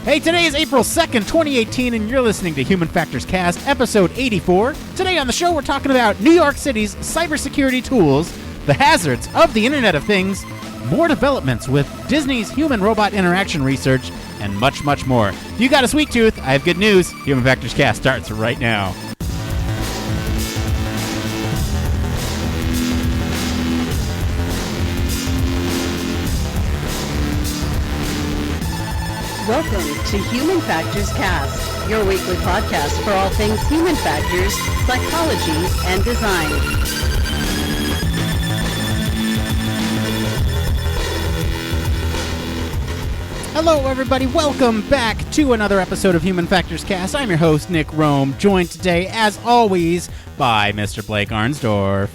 Hey, today is April 2nd, 2018, and you're listening to Human Factors Cast, episode 84. Today on the show, we're talking about New York City's cybersecurity tools, the hazards of the Internet of Things, more developments with Disney's human-robot interaction research, and much, much more. If you got a sweet tooth, I have good news. Human Factors Cast starts right now. Welcome to Human Factors Cast, your weekly podcast for all things human factors, psychology, and design. Hello, everybody. Welcome back to another episode of Human Factors Cast. I'm your host, Nick Roome, joined today, as always, by Mr. Blake Arnsdorff.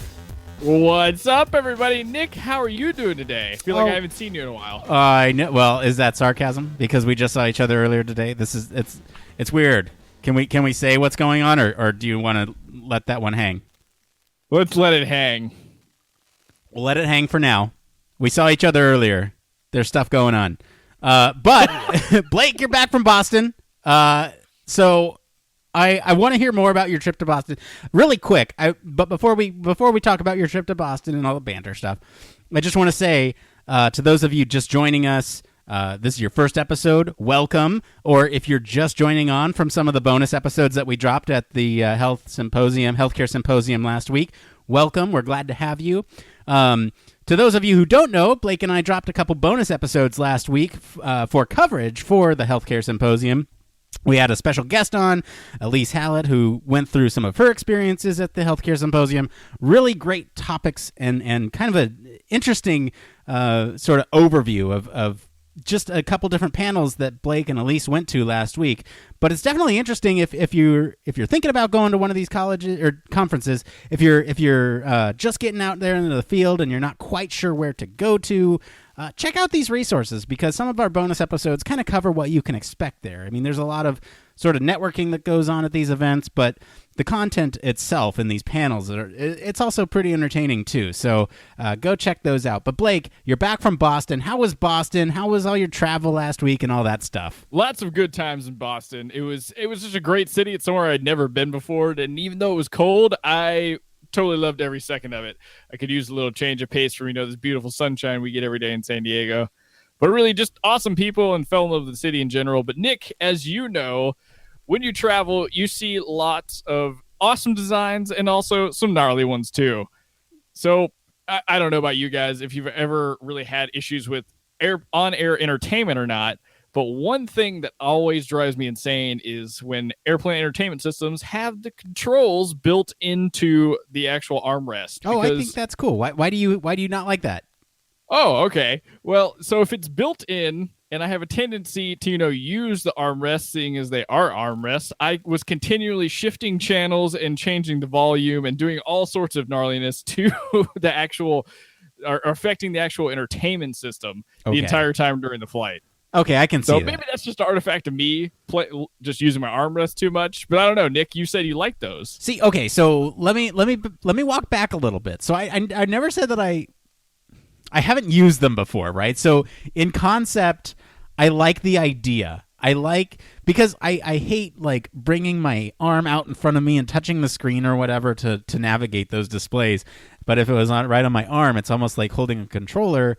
What's up, everybody? Nick, how are you doing today? I feel like I haven't seen you in a while. I know. Well, is that sarcasm? Because we just saw each other earlier today. It's weird. Can we say what's going on, or do you want to let that one hang? Let's let it hang. We'll let it hang for now. We saw each other earlier. There's stuff going on. But Blake, you're back from Boston. So I want to hear more about your trip to Boston really quick. But before we talk about your trip to Boston and all the banter stuff, I just want to say to those of you just joining us, this is your first episode. Welcome. Or if you're just joining on from some of the bonus episodes that we dropped at the healthcare symposium last week, welcome. We're glad to have you. To those of you who don't know, Blake and I dropped a couple bonus episodes last week for coverage for the healthcare symposium. We had a special guest on, Elise Hallett, who went through some of her experiences at the healthcare symposium. Really great topics and kind of an interesting sort of overview of just a couple different panels that Blake and Elise went to last week. But it's definitely interesting if you're thinking about going to one of these colleges or conferences, if you're just getting out there into the field and you're not quite sure where to go to. Check out these resources because some of our bonus episodes kind of cover what you can expect there. I mean, there's a lot of sort of networking that goes on at these events, but the content itself in these panels, it's also pretty entertaining too. So go check those out. But Blake, you're back from Boston. How was Boston? How was all your travel last week and all that stuff? Lots of good times in Boston. It was just a great city. It's somewhere I'd never been before, and even though it was cold, I totally loved every second of it. I could use a little change of pace from this beautiful sunshine we get every day in San Diego. But really just awesome people and fell in love with the city in general. But Nick, as you know, when you travel, you see lots of awesome designs and also some gnarly ones too. So I don't know about you guys if you've ever really had issues with on-air entertainment or not. But one thing that always drives me insane is when airplane entertainment systems have the controls built into the actual armrest. Oh, I think that's cool. Why do you not like that? Oh, okay. Well, so if it's built in, and I have a tendency to, use the armrests, seeing as they are armrests, I was continually shifting channels and changing the volume and doing all sorts of gnarliness to the actual, or affecting the actual entertainment system the entire time during the flight. Okay, I can see that. So maybe that's just an artifact of me just using my armrest too much. But I don't know, Nick. You said you like those. See, okay, so let me walk back a little bit. So I never said that I haven't used them before, right? So in concept, I like the idea. Because I hate bringing my arm out in front of me and touching the screen or whatever to navigate those displays. But if it was right on my arm, it's almost like holding a controller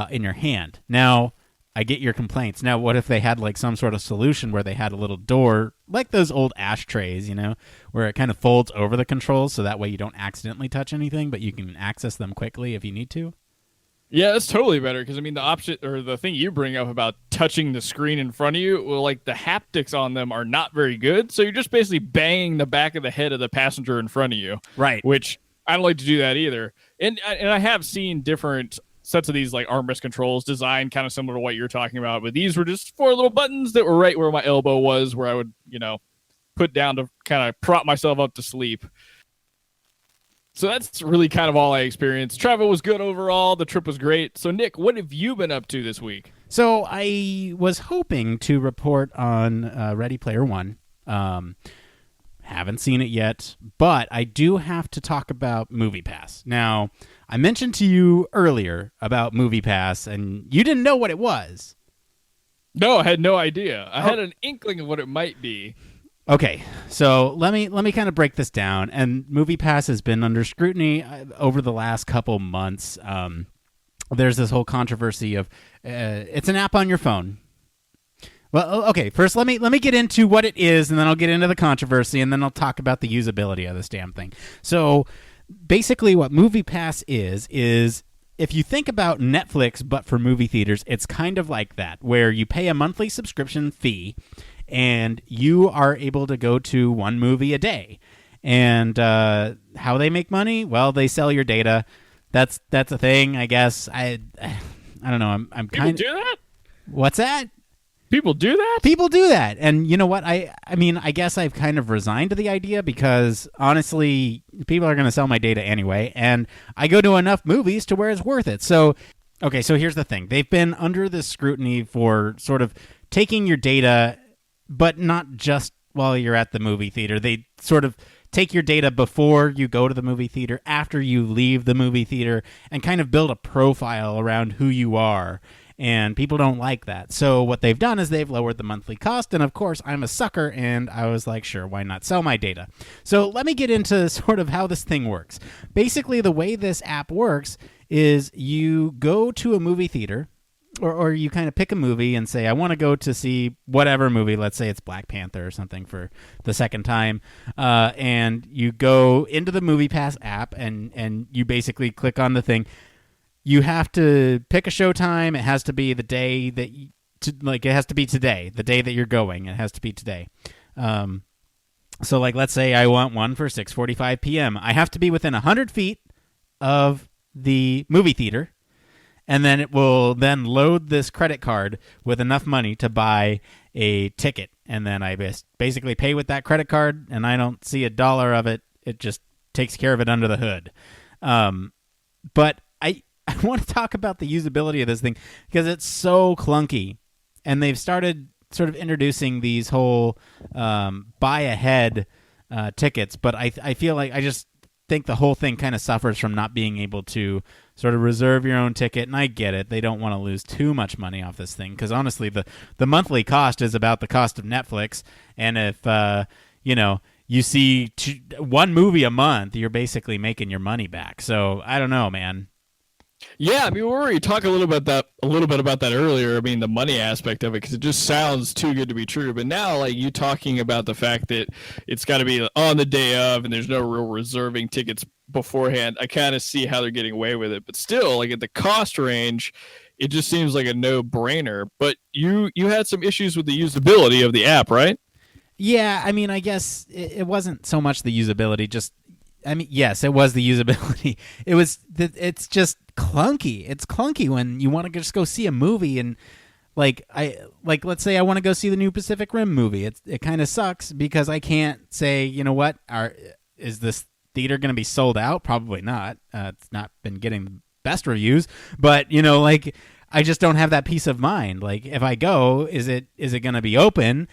in your hand. Now, I get your complaints. Now, what if they had some sort of solution where they had a little door, like those old ashtrays, where it kind of folds over the controls so that way you don't accidentally touch anything, but you can access them quickly if you need to? Yeah, that's totally better because, the option or the thing you bring up about touching the screen in front of you, well, the haptics on them are not very good. So you're just basically banging the back of the head of the passenger in front of you. Right. Which I don't like to do that either. And I have seen different sets of these armrest controls designed kind of similar to what you're talking about, but these were just 4 little buttons that were right where my elbow was, where I would, put down to kind of prop myself up to sleep. So that's really kind of all I experienced. Travel was good overall. The trip was great. So Nick, what have you been up to this week? So I was hoping to report on Ready Player One. Haven't seen it yet, but I do have to talk about MoviePass. Now, I mentioned to you earlier about MoviePass, and you didn't know what it was. No, I had no idea. I had an inkling of what it might be. Okay, so let me kind of break this down. And MoviePass has been under scrutiny over the last couple months. There's this whole controversy of it's an app on your phone. Well, okay. First, let me get into what it is, and then I'll get into the controversy, and then I'll talk about the usability of this damn thing. So, basically, what MoviePass is if you think about Netflix but for movie theaters, it's kind of like that, where you pay a monthly subscription fee, and you are able to go to one movie a day. And how they make money? Well, they sell your data. That's a thing, I guess. I don't know. I'm People kind. do that? What's that? People do that? People do that. And you know what? I mean, I guess I've kind of resigned to the idea because honestly, people are going to sell my data anyway, and I go to enough movies to where it's worth it. So, okay, so here's the thing. They've been under this scrutiny for sort of taking your data, but not just while you're at the movie theater. They sort of take your data before you go to the movie theater, after you leave the movie theater, and kind of build a profile around who you are. And people don't like that. So what they've done is they've lowered the monthly cost. And of course, I'm a sucker, and I was like, sure, why not sell my data? So let me get into sort of how this thing works. Basically, the way this app works is you go to a movie theater, or you kind of pick a movie and say, I want to go to see whatever movie. Let's say it's Black Panther or something for the second time. And you go into the MoviePass app, and you basically click on the thing. You have to pick a showtime. It has to be the day that it has to be today, the day that you're going. It has to be today. So like, let's say I want one for 6:45 p.m. I have to be within 100 feet of the movie theater, and then it will then load this credit card with enough money to buy a ticket. And then I basically pay with that credit card, and I don't see a dollar of it. It just takes care of it under the hood. But I want to talk about the usability of this thing because it's so clunky, and they've started sort of introducing these whole buy ahead tickets, but I feel like I just think the whole thing kind of suffers from not being able to sort of reserve your own ticket, and I get it. They don't want to lose too much money off this thing because honestly, the monthly cost is about the cost of Netflix, and if you see one movie a month, you're basically making your money back. So I don't know, man. Yeah, I mean, we already talked a little bit about that earlier. I mean, the money aspect of it, because it just sounds too good to be true. But now, like you talking about the fact that it's got to be on the day of, and there's no real reserving tickets beforehand, I kind of see how they're getting away with it. But still, like at the cost range, it just seems like a no-brainer. But you had some issues with the usability of the app, right? Yeah, I mean, I guess it wasn't so much the usability, just. I mean, yes, it was the usability. It's just clunky. It's clunky when you want to just go see a movie and let's say I want to go see the new Pacific Rim movie. It kind of sucks because I can't say, you know what, is this theater going to be sold out? Probably not. It's not been getting the best reviews, but I just don't have that peace of mind. Like if I go, is it going to be open?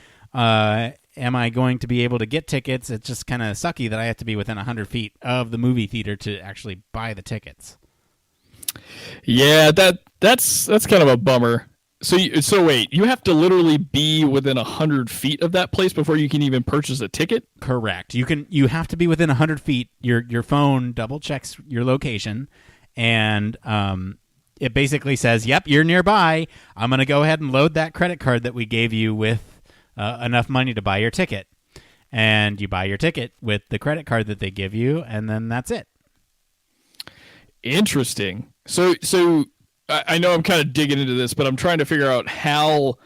Am I going to be able to get tickets? It's just kind of sucky that I have to be within 100 feet of the movie theater to actually buy the tickets. Yeah, that's kind of a bummer. So wait, you have to literally be within 100 feet of that place before you can even purchase a ticket? Correct. You have to be within 100 feet. Your phone double checks your location, and it basically says, "Yep, you're nearby. I'm going to go ahead and load that credit card that we gave you with." Enough money to buy your ticket, and you buy your ticket with the credit card that they give you, and then that's it. Interesting. So I know I'm kind of digging into this, but I'm trying to figure out how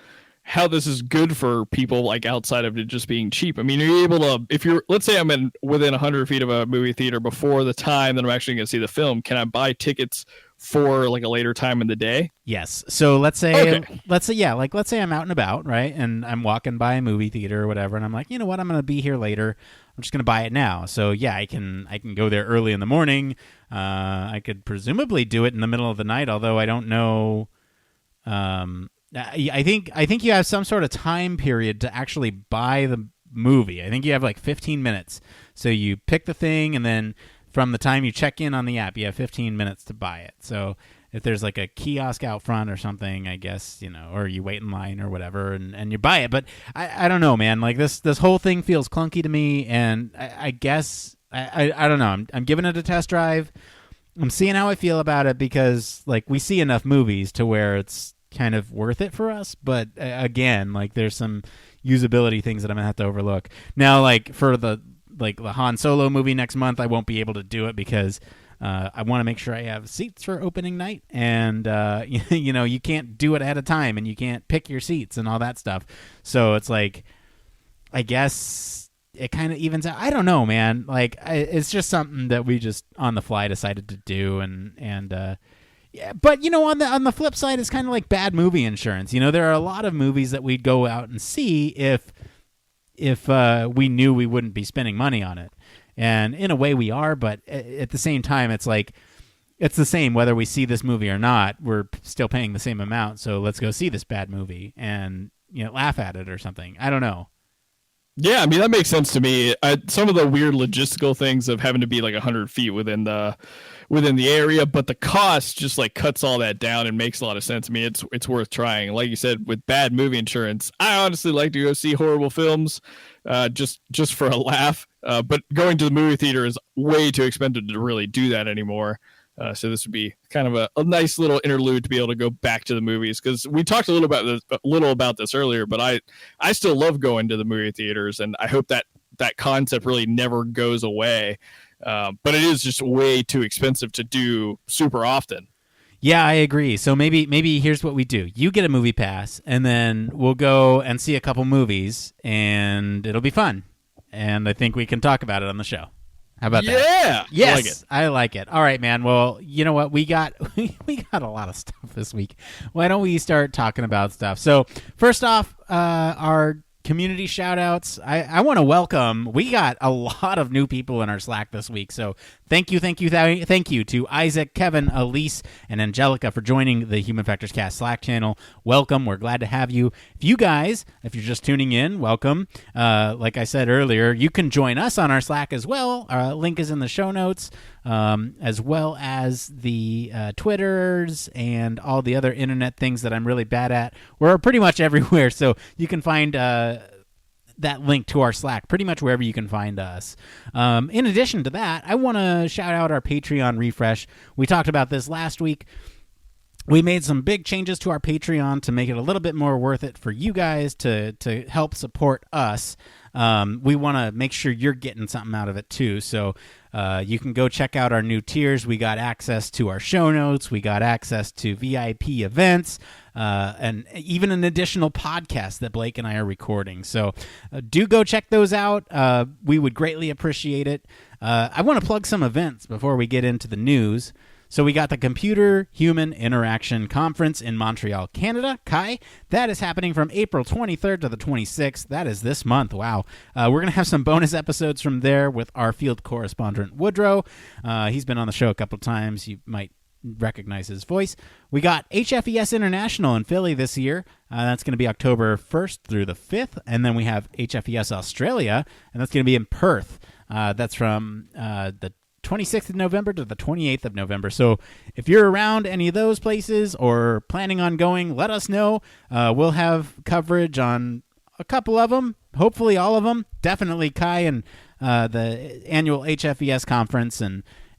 this is good for people like outside of it just being cheap. I mean, are you able to, let's say I'm within 100 feet of a movie theater before the time that I'm actually going to see the film, can I buy tickets for like a later time in the day? Yes. So let's say I'm out and about, right? And I'm walking by a movie theater or whatever, and I'm like, you know what? I'm going to be here later. I'm just going to buy it now. So yeah, I can go there early in the morning. I could presumably do it in the middle of the night, although I don't know. I think you have some sort of time period to actually buy the movie. I think you have like 15 minutes. So you pick the thing, and then from the time you check in on the app, you have 15 minutes to buy it. So if there's like a kiosk out front or something, I guess, or you wait in line or whatever and you buy it. But I don't know, man. Like this whole thing feels clunky to me, and I guess I don't know. I'm giving it a test drive. I'm seeing how I feel about it because like we see enough movies to where it's kind of worth it for us. But again, like there's some usability things that I'm gonna have to overlook. Now, like for the Han Solo movie next month, I won't be able to do it because I want to make sure I have seats for opening night, and you can't do it ahead of time, and you can't pick your seats and all that stuff. So it's like, I guess it kind of evens out. I don't know, man. Like it's just something that we just on the fly decided to do, and yeah. But on the flip side, it's kind of like bad movie insurance. There are a lot of movies that we'd go out and see if we knew we wouldn't be spending money on it. And in a way we are, but at the same time, it's like, it's the same whether we see this movie or not. We're still paying the same amount, so let's go see this bad movie and laugh at it or something. I don't know. Yeah, I mean, that makes sense to me. Some of the weird logistical things of having to be like 100 feet within the area, but the cost just like cuts all that down and makes a lot of sense. I mean, it's worth trying. Like you said, with bad movie insurance, I honestly like to go see horrible films just for a laugh. But going to the movie theater is way too expensive to really do that anymore. So this would be kind of a nice little interlude to be able to go back to the movies, because we talked a little about this earlier, but I still love going to the movie theaters, and I hope that concept really never goes away. But it is just way too expensive to do super often. Yeah, I agree. So maybe here's what we do. You get a movie pass, and then we'll go and see a couple movies, and it'll be fun. And I think we can talk about it on the show. How about that? Yeah. Yes, I like it. All right, man. Well, you know what? We got a lot of stuff this week. Why don't we start talking about stuff? So first off, our community shout outs. I want to welcome, we got a lot of new people in our Slack this week. So thank you to Isaac, Kevin, Elise, and Angelica for joining the Human Factors Cast Slack channel. Welcome. We're glad to have you. If you're just tuning in, welcome. Like I said earlier, you can join us on our Slack as well. Our link is in the show notes, as well as the Twitters and all the other internet things that I'm really bad at. We're pretty much everywhere, so you can find that link to our Slack pretty much wherever you can find us. In addition to that, I want to shout out our Patreon refresh. We talked about this last week. We made some big changes to our Patreon to make it a little bit more worth it for you guys to help support us. We want to make sure you're getting something out of it too. So you can go check out our new tiers. We got access to our show notes. We got access to VIP events, and even an additional podcast that Blake and I are recording. So do go check those out. We would greatly appreciate it. I want to plug some events before we get into the news. So we got the Computer Human Interaction Conference in Montreal, Canada. Kai, that is happening from April 23rd to the 26th. That is this month. Wow. We're going to have some bonus episodes from there with our field correspondent, Woodrow. He's been on the show a couple times. You might recognize his voice. We got HFES International in Philly this year. That's going to be October 1st through the 5th. And then we have HFES Australia, and that's going to be in Perth. That's from the 26th of November to the 28th of November. So if you're around any of those places or planning on going, let us know. We'll have coverage on a couple of them, hopefully all of them. Definitely Kai and the annual HFES conference.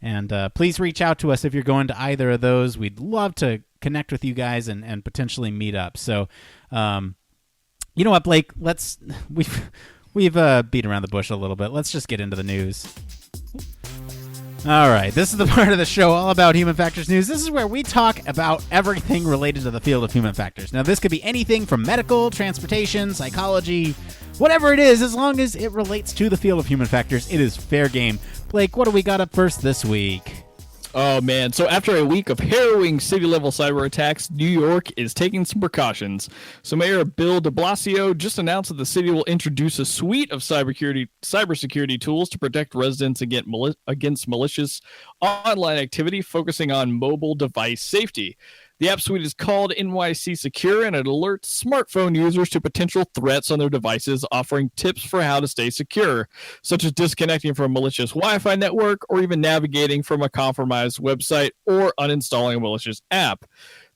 And please reach out to us if you're going to either of those. We'd love to connect with you guys and potentially meet up. So, you know what, Blake? We've beat around the bush a little bit. Let's just get into the news. All right, this is the part of the show all about human factors news. This is where we talk about everything related to the field of human factors. Now, this could be anything from medical, transportation, psychology, whatever it is, as long as it relates to the field of human factors, it is fair game. Blake, what do we got up first this week? Oh, man. So after a week of harrowing city-level cyber attacks, New York is taking some precautions. So Mayor Bill de Blasio just announced that the city will introduce a suite of cybersecurity tools to protect residents against malicious online activity, focusing on mobile device safety. The app suite is called NYC Secure, and it alerts smartphone users to potential threats on their devices, offering tips for how to stay secure, such as disconnecting from a malicious Wi-Fi network or even navigating from a compromised website or uninstalling a malicious app.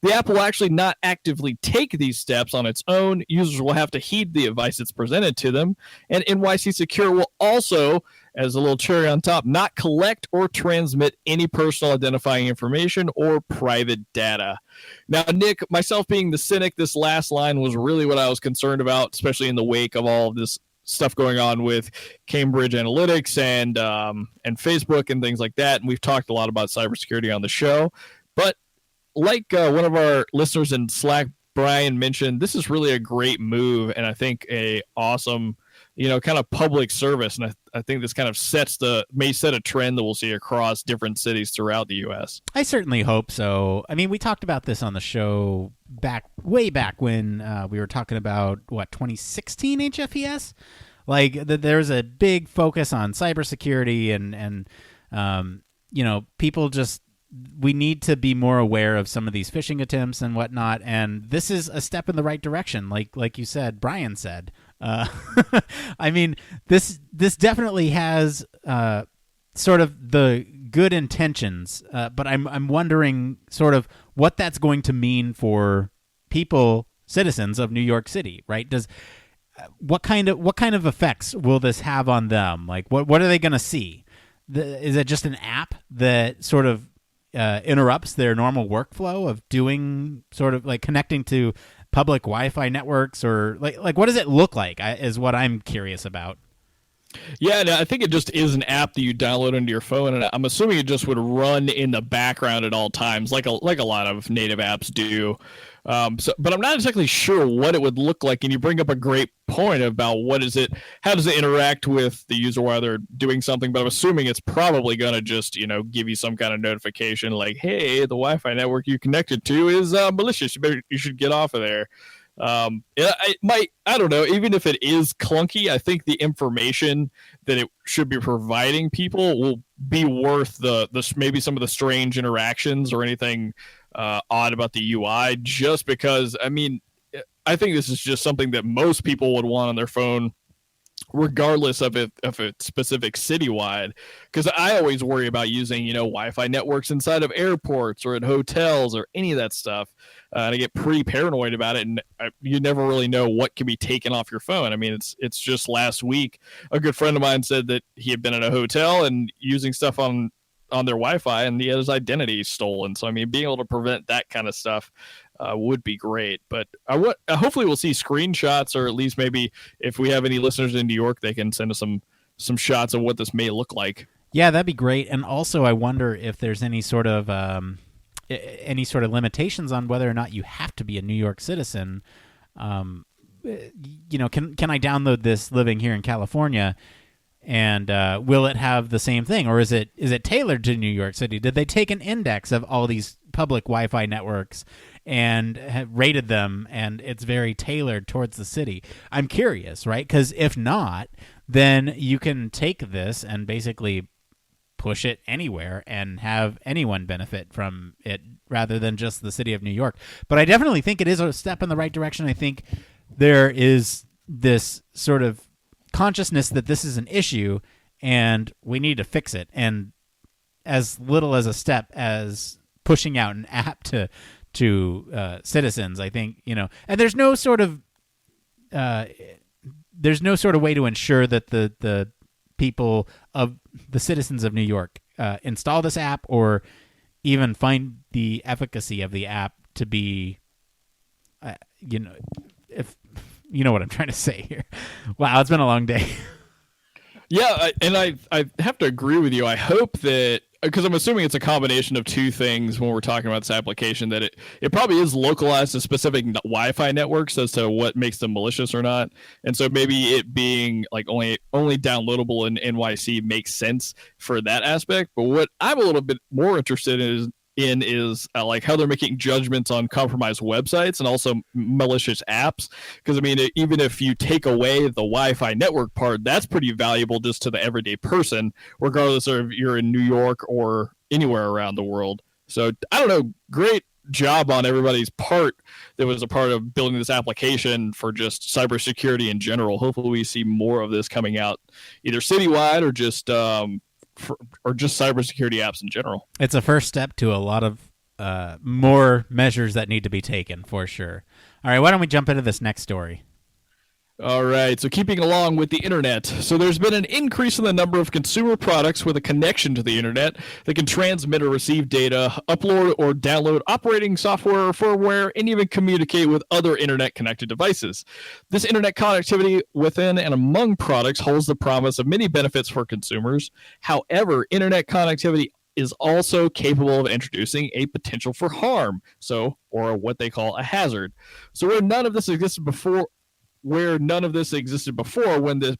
The app will actually not actively take these steps on its own. Users will have to heed the advice that's presented to them. And NYC Secure will also, as a little cherry on top, not collect or transmit any personal identifying information or private data. Now, Nick, myself being the cynic, this last line was really what I was concerned about, especially in the wake of all of this stuff going on with Cambridge Analytics and Facebook and things like that. And we've talked a lot about cybersecurity on the show. But like one of our listeners in Slack, Brian, mentioned, this is really a great move, and I think a awesome, kind of public service. And I think this kind of may set a trend that we'll see across different cities throughout the U.S. I certainly hope so. I mean, we talked about this on the show way back when we were talking about 2016 HFCast. Like there's a big focus on cybersecurity, and people just. We need to be more aware of some of these phishing attempts and whatnot, and this is a step in the right direction, like you said, Brian said. I mean, this definitely has sort of the good intentions, but I'm wondering sort of what that's going to mean for citizens of New York City, right? What kind of effects will this have on them? Like, what are they going to see? Is it just an app that sort of interrupts their normal workflow of doing sort of like connecting to public Wi-Fi networks, or like what does it look like is what I'm curious about. Yeah, no, I think it just is an app that you download into your phone, and I'm assuming it just would run in the background at all times, like a lot of native apps do. But I'm not exactly sure what it would look like. And you bring up a great point about how does it interact with the user while they're doing something? But I'm assuming it's probably going to just, give you some kind of notification like, hey, the Wi-Fi network you connected to is malicious. You should get off of there. I don't know, even if it is clunky, I think the information that it should be providing people will be worth the maybe some of the strange interactions or anything odd about the UI, just because, I mean, I think this is just something that most people would want on their phone, regardless of if it's specific citywide, because I always worry about using Wi-Fi networks inside of airports or at hotels or any of that stuff, and I get pretty paranoid about it, and you never really know what can be taken off your phone. I mean, it's just last week a good friend of mine said that he had been at a hotel and using stuff on their Wi-Fi, and he had his identity stolen. So I mean, being able to prevent that kind of stuff would be great. But hopefully we'll see screenshots, or at least maybe if we have any listeners in New York, they can send us some shots of what this may look like. Yeah, that'd be great. And also, I wonder if there's any sort of limitations on whether or not you have to be a New York citizen. Can I download this living here in California? And will it have the same thing, or is it tailored to New York City? Did they take an index of all these public Wi-Fi networks and have rated them, and it's very tailored towards the city? I'm curious, right? Because if not, then you can take this and basically push it anywhere and have anyone benefit from it rather than just the city of New York. But I definitely think it is a step in the right direction. I think there is this sort of consciousness that this is an issue and we need to fix it, and as little as a step as pushing out an app to citizens, I think, and there's no sort of way to ensure that the people of the citizens of New York install this app or even find the efficacy of the app to be if you know what I'm trying to say here. Wow, it's been a long day. Yeah, and I have to agree with you. I hope that, because I'm assuming it's a combination of two things when we're talking about this application, that it probably is localized to specific Wi-Fi networks as to what makes them malicious or not. And so maybe it being like only downloadable in NYC makes sense for that aspect. But what I'm a little bit more interested in is like how they're making judgments on compromised websites and also malicious apps. Because I mean, even if you take away the Wi-Fi network part, that's pretty valuable just to the everyday person, regardless of if you're in New York or anywhere around the world. So I don't know, great job on everybody's part that was a part of building this application for just cybersecurity in general. Hopefully we see more of this coming out either citywide or just cybersecurity apps in general. It's a first step to a lot of more measures that need to be taken, for sure. All right, why don't we jump into this next story? All right, so keeping along with the internet. So there's been an increase in the number of consumer products with a connection to the internet that can transmit or receive data, upload or download operating software or firmware, and even communicate with other internet-connected devices. This internet connectivity within and among products holds the promise of many benefits for consumers. However, internet connectivity is also capable of introducing a potential for harm, or what they call a hazard. So where none of this existed before,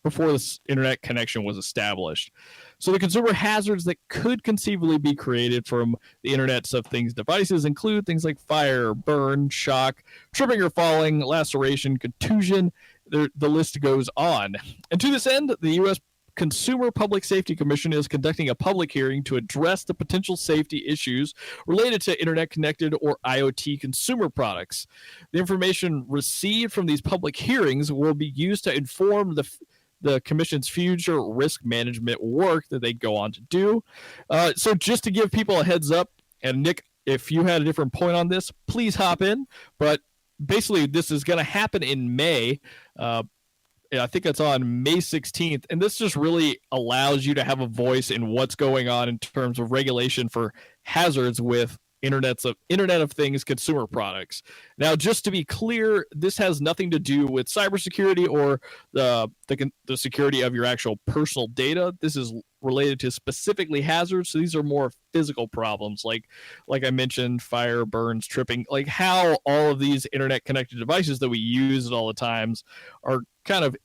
before this internet connection was established. So the consumer hazards that could conceivably be created from the Internet of Things devices include things like fire, burn, shock, tripping or falling, laceration, contusion. The list goes on. And to this end, the U.S. Consumer Public Safety Commission is conducting a public hearing to address the potential safety issues related to internet-connected or IoT consumer products. The information received from these public hearings will be used to inform the Commission's future risk management work that they go on to do. So just to give people a heads up, and Nick, if you had a different point on this, please hop in. But basically, this is going to happen in May. I think it's on May 16th, and this just really allows you to have a voice in what's going on in terms of regulation for hazards with Internet of Things consumer products. Now, just to be clear, this has nothing to do with cybersecurity or the security of your actual personal data. This is related to specifically hazards. So these are more physical problems, like I mentioned, fire, burns, tripping, like how all of these internet connected devices that we use at all the times are kind of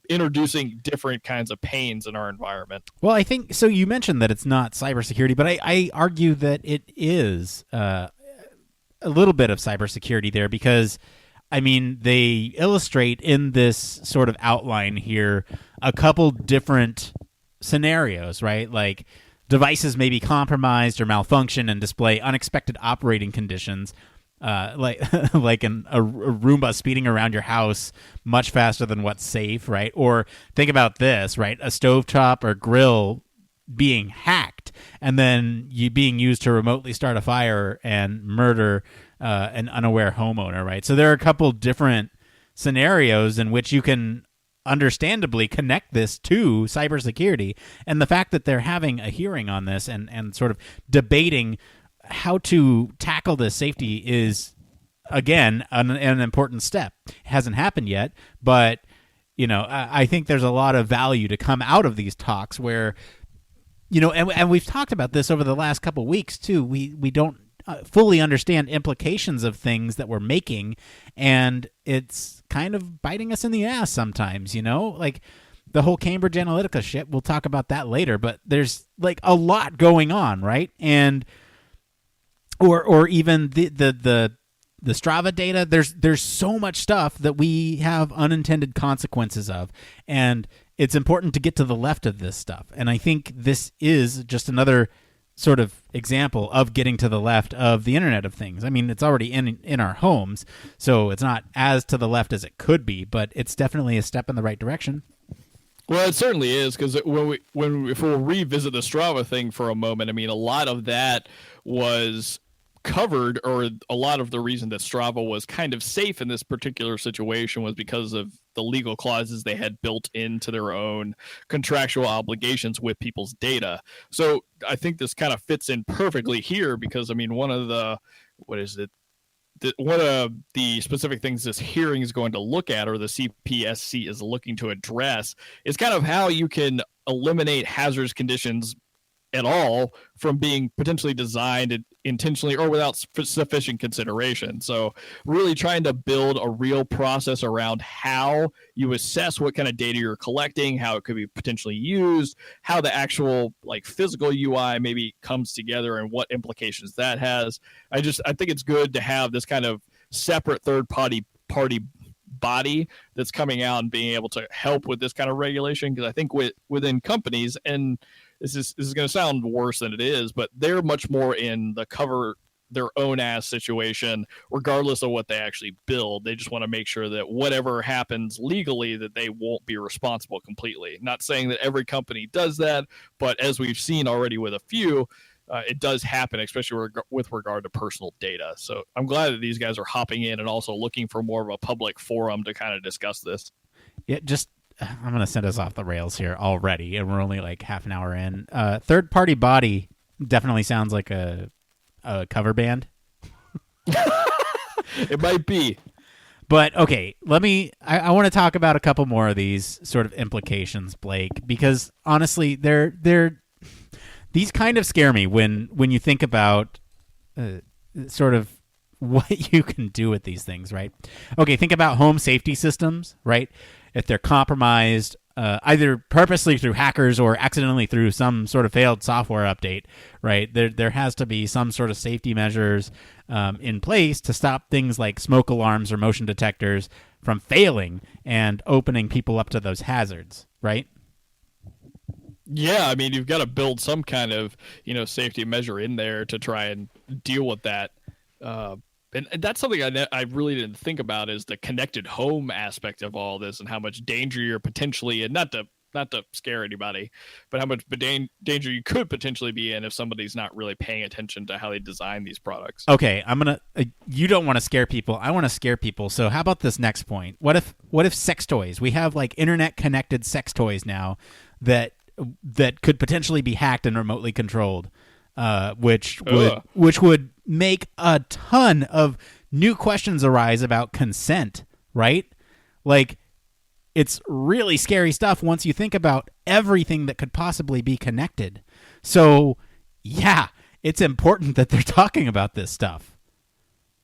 introducing different kinds of pains in our environment. Well, I think so. You mentioned that it's not cybersecurity, but I argue that it is a little bit of cybersecurity there, because I mean, they illustrate in this sort of outline here a couple different scenarios, right? Like devices may be compromised or malfunction and display unexpected operating conditions, like a Roomba speeding around your house much faster than what's safe, right? Or think about this, right? A stovetop or grill being hacked and then you being used to remotely start a fire and murder an unaware homeowner, right? So there are a couple different scenarios in which you can understandably connect this to cybersecurity, and the fact that they're having a hearing on this and sort of debating how to tackle this safety is, again, an important step. It hasn't happened yet, but I think there's a lot of value to come out of these talks where, and we've talked about this over the last couple of weeks too. We don't fully understand implications of things that we're making, and it's kind of biting us in the ass sometimes, like the whole Cambridge Analytica shit. We'll talk about that later, but there's like a lot going on, right? And or even the Strava data, there's so much stuff that we have unintended consequences of, and it's important to get to the left of this stuff. And I think this is just another sort of example of getting to the left of the Internet of Things. I mean, it's already in our homes, so it's not as to the left as it could be, but it's definitely a step in the right direction. Well, it certainly is, because if we'll revisit the Strava thing for a moment, I mean, a lot of that was covered, or a lot of the reason that Strava was kind of safe in this particular situation was because of the legal clauses they had built into their own contractual obligations with people's data. So I think this kind of fits in perfectly here, because I mean, one of the specific things this hearing is going to look at, or the CPSC is looking to address, is kind of how you can eliminate hazardous conditions at all from being potentially designed intentionally or without sufficient consideration. So really trying to build a real process around how you assess what kind of data you're collecting, how it could be potentially used, how the actual like physical UI maybe comes together, and what implications that has. I think it's good to have this kind of separate third party body that's coming out and being able to help with this kind of regulation, because I think within companies, and this is going to sound worse than it is, but they're much more in the cover their own ass situation, regardless of what they actually build. They just want to make sure that whatever happens legally, that they won't be responsible completely. Not saying that every company does that, but as we've seen already with a few, it does happen, especially with regard to personal data. So I'm glad that these guys are hopping in and also looking for more of a public forum to kind of discuss this. Yeah, I'm going to send us off the rails here already, and we're only like half an hour in. Third-party body definitely sounds like a cover band. It might be. But, okay, I want to talk about a couple more of these sort of implications, Blake, because honestly, these kind of scare me when you think about sort of what you can do with these things, right? Okay, think about home safety systems, right? If they're compromised, either purposely through hackers or accidentally through some sort of failed software update, right? There has to be some sort of safety measures in place to stop things like smoke alarms or motion detectors from failing and opening people up to those hazards, right? Yeah, I mean, you've got to build some kind of, safety measure in there to try and deal with that. And that's something I really didn't think about, is the connected home aspect of all this and how much danger you're potentially in, not to scare anybody, but how much danger you could potentially be in if somebody's not really paying attention to how they design these products. Okay, you don't want to scare people. I want to scare people. So how about this next point? What if sex toys? We have like internet connected sex toys now that could potentially be hacked and remotely controlled, which would make a ton of new questions arise about consent, right? Like, it's really scary stuff once you think about everything that could possibly be connected. So, yeah, it's important that they're talking about this stuff.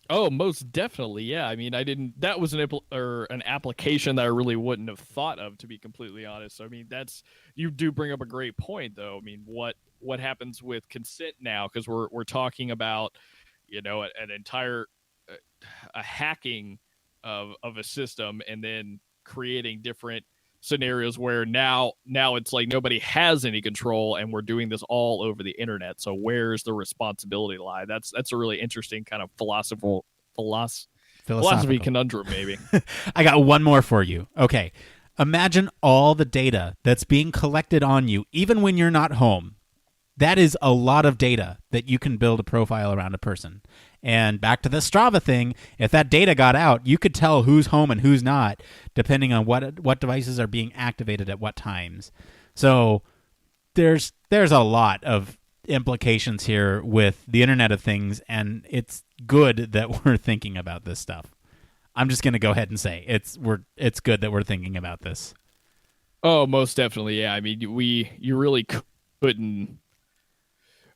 Oh, most definitely, yeah. I mean, that was an application that I really wouldn't have thought of, to be completely honest. So, I mean, you do bring up a great point, though. I mean, what happens with consent now? Because we're talking about, an entire a hacking of a system, and then creating different scenarios where now it's like nobody has any control, and we're doing this all over the internet. So where's the responsibility lie? That's a really interesting kind of philosophy conundrum, maybe. I got one more for you. Okay, imagine all the data that's being collected on you, even when you're not home. That is a lot of data that you can build a profile around a person. And back to the Strava thing, if that data got out, you could tell who's home and who's not, depending on what devices are being activated at what times. So there's a lot of implications here with the Internet of Things, and it's good that we're thinking about this stuff. I'm just going to go ahead and say it's good that we're thinking about this. Oh, most definitely, yeah. I mean, you really couldn't.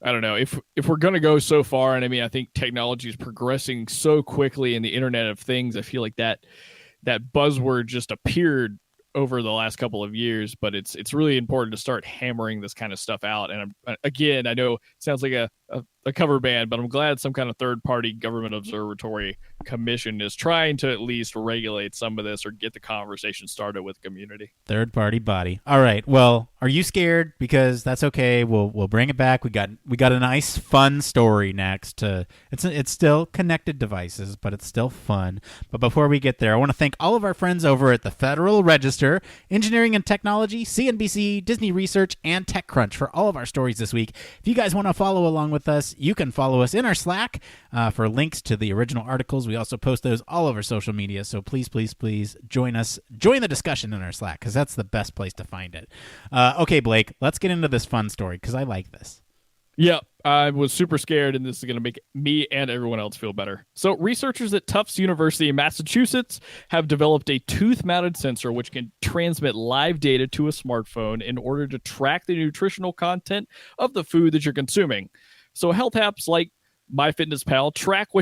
I don't know if we're going to go so far, and I mean, I think technology is progressing so quickly in the Internet of Things. I feel like that buzzword just appeared over the last couple of years, but it's really important to start hammering this kind of stuff out. And again, I know it sounds like a cover band, but I'm glad some kind of third-party government observatory commission is trying to at least regulate some of this or get the conversation started with the community. Third-party body. All right. Well, are you scared? Because that's okay. We'll bring it back. We got a nice, fun story next. It's still connected devices, but it's still fun. But before we get there, I want to thank all of our friends over at the Federal Register, Engineering and Technology, CNBC, Disney Research, and TechCrunch for all of our stories this week. If you guys want to follow along with us, you can follow us in our Slack for links to the original articles. We also post those all over social media, so please join the discussion in our Slack, because that's the best place to find it. Okay, Blake, let's get into this fun story, because I like this. Yeah, I was super scared, and this is going to make me and everyone else feel better. So researchers at Tufts University in Massachusetts have developed a tooth-mounted sensor which can transmit live data to a smartphone in order to track the nutritional content of the food that you're consuming. So health apps like MyFitnessPal tracking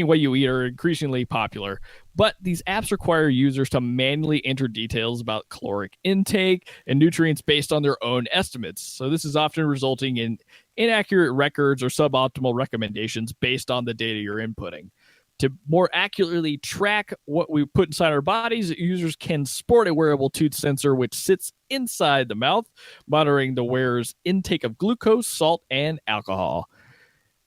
what you eat are increasingly popular, but these apps require users to manually enter details about caloric intake and nutrients based on their own estimates. So this is often resulting in inaccurate records or suboptimal recommendations based on the data you're inputting. To more accurately track what we put inside our bodies, users can sport a wearable tooth sensor which sits inside the mouth, monitoring the wearer's intake of glucose, salt, and alcohol.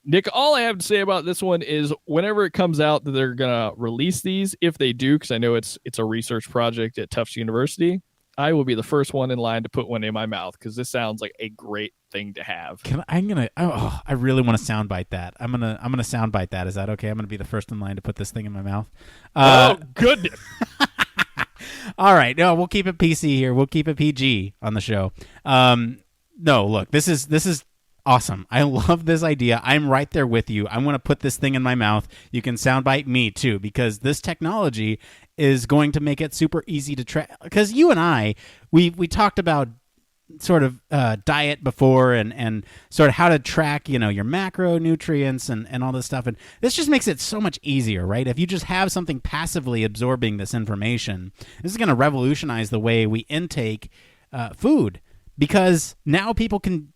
Nick, all I have to say about this one is whenever it comes out that they're going to release these, if they do, because I know it's a research project at Tufts University, I will be the first one in line to put one in my mouth because this sounds like a great thing to have. I really want to soundbite that. I'm gonna soundbite that. Is that okay? I'm gonna be the first in line to put this thing in my mouth. Oh goodness! All right, no, we'll keep it PC here. We'll keep it PG on the show. No, look, this is awesome. I love this idea. I'm right there with you. I want to put this thing in my mouth. You can soundbite me too, because this technology is going to make it super easy to track. Because you and I, we talked about sort of diet before and sort of how to track, your macronutrients and all this stuff. And this just makes it so much easier, right? If you just have something passively absorbing this information, this is going to revolutionize the way we intake food, because now people can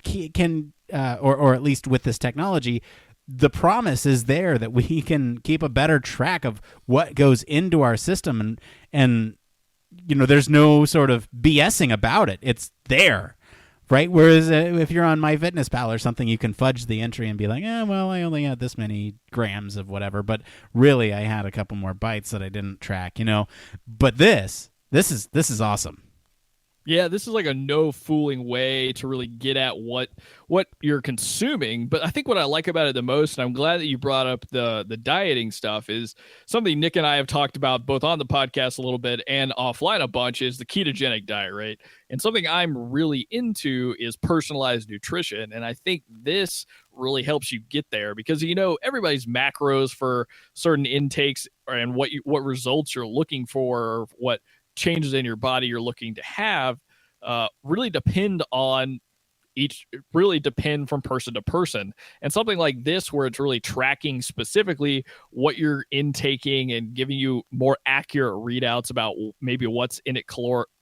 or at least with this technology, the promise is there that we can keep a better track of what goes into our system, and there's no sort of BSing about it. It's there, right? Whereas if you're on MyFitnessPal or something, you can fudge the entry and be like, well, I only had this many grams of whatever, but really I had a couple more bites that I didn't track, But this is awesome. Yeah, this is like a no fooling way to really get at what you're consuming. But I think what I like about it the most, and I'm glad that you brought up the dieting stuff, is something Nick and I have talked about both on the podcast a little bit and offline a bunch, is the ketogenic diet, right? And something I'm really into is personalized nutrition. And I think this really helps you get there because, everybody's macros for certain intakes and what results you're looking for, or what changes in your body you're looking to have really depend from person to person. And something like this, where it's really tracking specifically what you're intaking and giving you more accurate readouts about maybe what's in it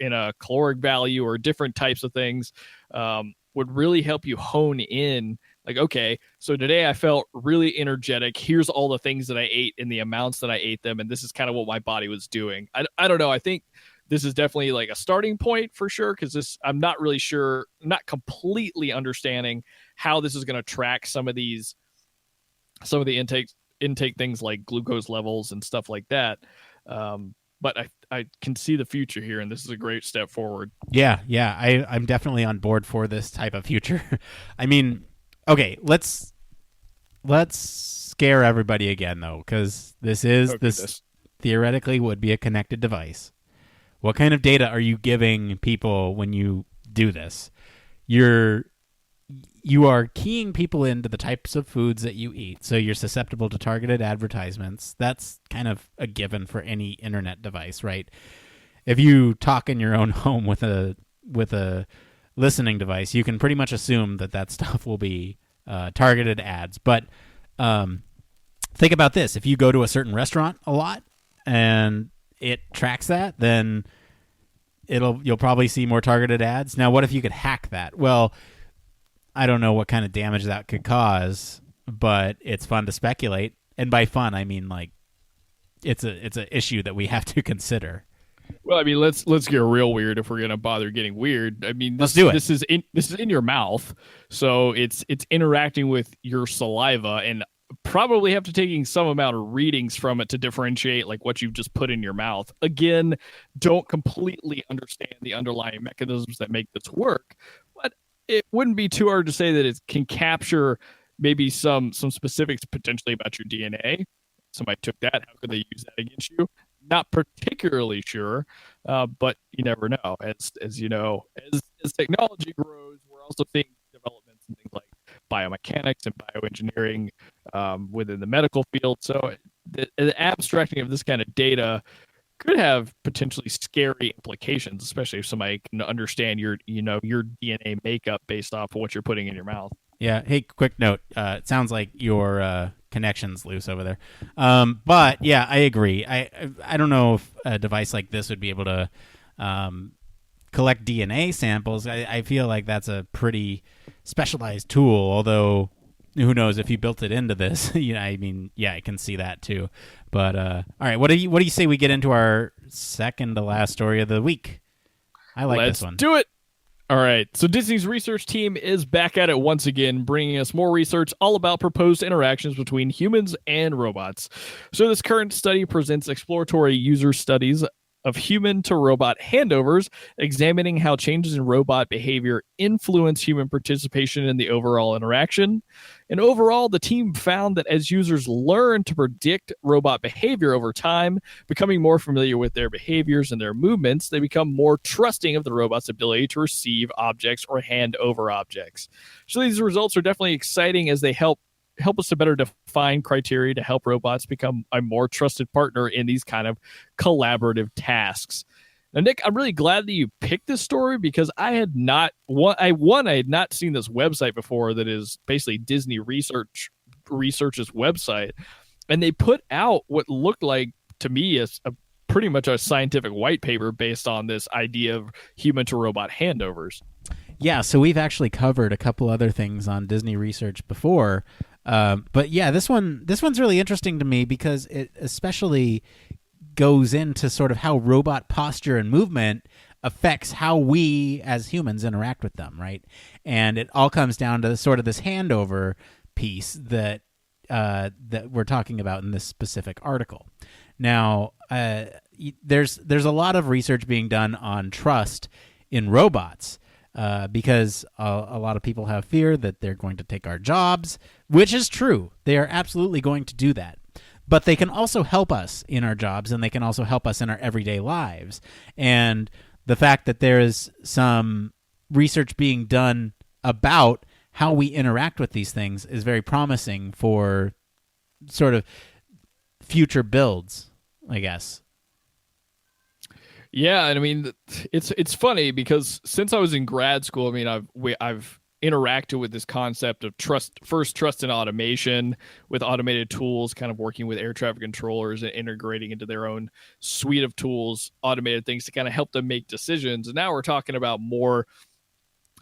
in a caloric value or different types of things, would really help you hone in. Like, okay, so today I felt really energetic. Here's all the things that I ate and the amounts that I ate them. And this is kind of what my body was doing. I don't know. I think this is definitely like a starting point for sure, because I'm not really sure, not completely understanding how this is going to track some of the intake things like glucose levels and stuff like that. But I can see the future here, and this is a great step forward. Yeah, I'm definitely on board for this type of future. I mean, okay, let's scare everybody again though, because this theoretically would be a connected device. What kind of data are you giving people when you do this? You are keying people into the types of foods that you eat, so you're susceptible to targeted advertisements. That's kind of a given for any internet device, right? If you talk in your own home with a listening device, you can pretty much assume that stuff will be targeted ads. But think about this: if you go to a certain restaurant a lot and it tracks that, then you'll probably see more targeted ads. Now, what if you could hack that? Well, I don't know what kind of damage that could cause, but it's fun to speculate. And by fun, I mean like it's an issue that we have to consider. Well, I mean, let's get real weird if we're gonna bother getting weird. I mean, let's do it. This is in your mouth, so it's interacting with your saliva, and probably have to taking some amount of readings from it to differentiate like what you've just put in your mouth. Again, don't completely understand the underlying mechanisms that make this work, but it wouldn't be too hard to say that it can capture maybe some specifics potentially about your DNA. Somebody took that. How could they use that against you? Not particularly sure, but you never know. As you know, as technology grows, we're also seeing developments in things like biomechanics and bioengineering within the medical field. So the abstracting of this kind of data could have potentially scary implications, especially if somebody can understand your DNA makeup based off of what you're putting in your mouth. Yeah. Hey, quick note. It sounds like your connection's loose over there. But yeah, I agree. I don't know if a device like this would be able to collect DNA samples. I feel like that's a pretty specialized tool, although who knows if you built it into this. I mean, yeah, I can see that too. But all right, what do you say we get into our second to last story of the week? I like this one. Let's do it. All right, so Disney's research team is back at it once again, bringing us more research all about proposed interactions between humans and robots. So, this current study presents exploratory user studies of human to robot handovers, examining how changes in robot behavior influence human participation in the overall interaction. And overall, the team found that as users learn to predict robot behavior over time, becoming more familiar with their behaviors and their movements, they become more trusting of the robot's ability to receive objects or hand over objects. So these results are definitely exciting as they help us to better define criteria to help robots become a more trusted partner in these kind of collaborative tasks. Now, Nick, I'm really glad that you picked this story because I had not I had not seen this website before that is basically Disney Research's website, and they put out what looked like to me as a pretty much a scientific white paper based on this idea of human to robot handovers. Yeah, so we've actually covered a couple other things on Disney Research before, but yeah, this one's really interesting to me because it especially goes into sort of how robot posture and movement affects how we as humans interact with them, right? And it all comes down to sort of this handover piece that we're talking about in this specific article. Now, there's a lot of research being done on trust in robots. Because a lot of people have fear that they're going to take our jobs, which is true. They are absolutely going to do that. But they can also help us in our jobs, and they can also help us in our everyday lives. And the fact that there is some research being done about how we interact with these things is very promising for sort of future builds, I guess. Yeah, and I mean, it's funny because since I was in grad school, I mean, I've interacted with this concept of trust in automation with automated tools, kind of working with air traffic controllers and integrating into their own suite of tools, automated things to kind of help them make decisions. And now we're talking about more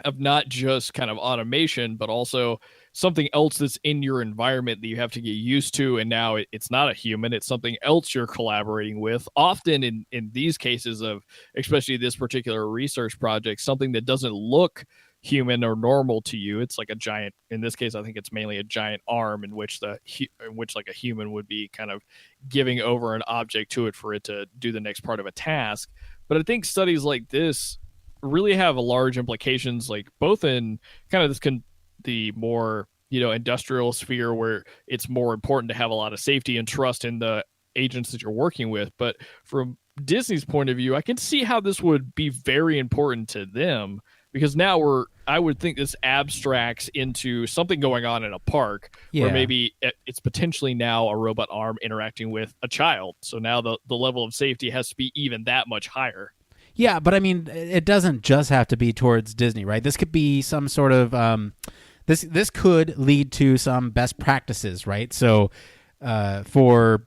of not just kind of automation, but also something else that's in your environment that you have to get used to. And now it's not a human, it's something else you're collaborating with. Often in these cases of, especially this particular research project, something that doesn't look human or normal to you. It's like a giant, in this case, I think it's mainly a giant arm in which like a human would be kind of giving over an object to it for it to do the next part of a task. But I think studies like this really have a large implications, like both in kind of the more, industrial sphere where it's more important to have a lot of safety and trust in the agents that you're working with. But from Disney's point of view, I can see how this would be very important to them because now I would think this abstracts into something going on in a park where maybe it's potentially now a robot arm interacting with a child. So now the level of safety has to be even that much higher. Yeah, but I mean, it doesn't just have to be towards Disney, right? This could be some sort of this could lead to some best practices, right? So for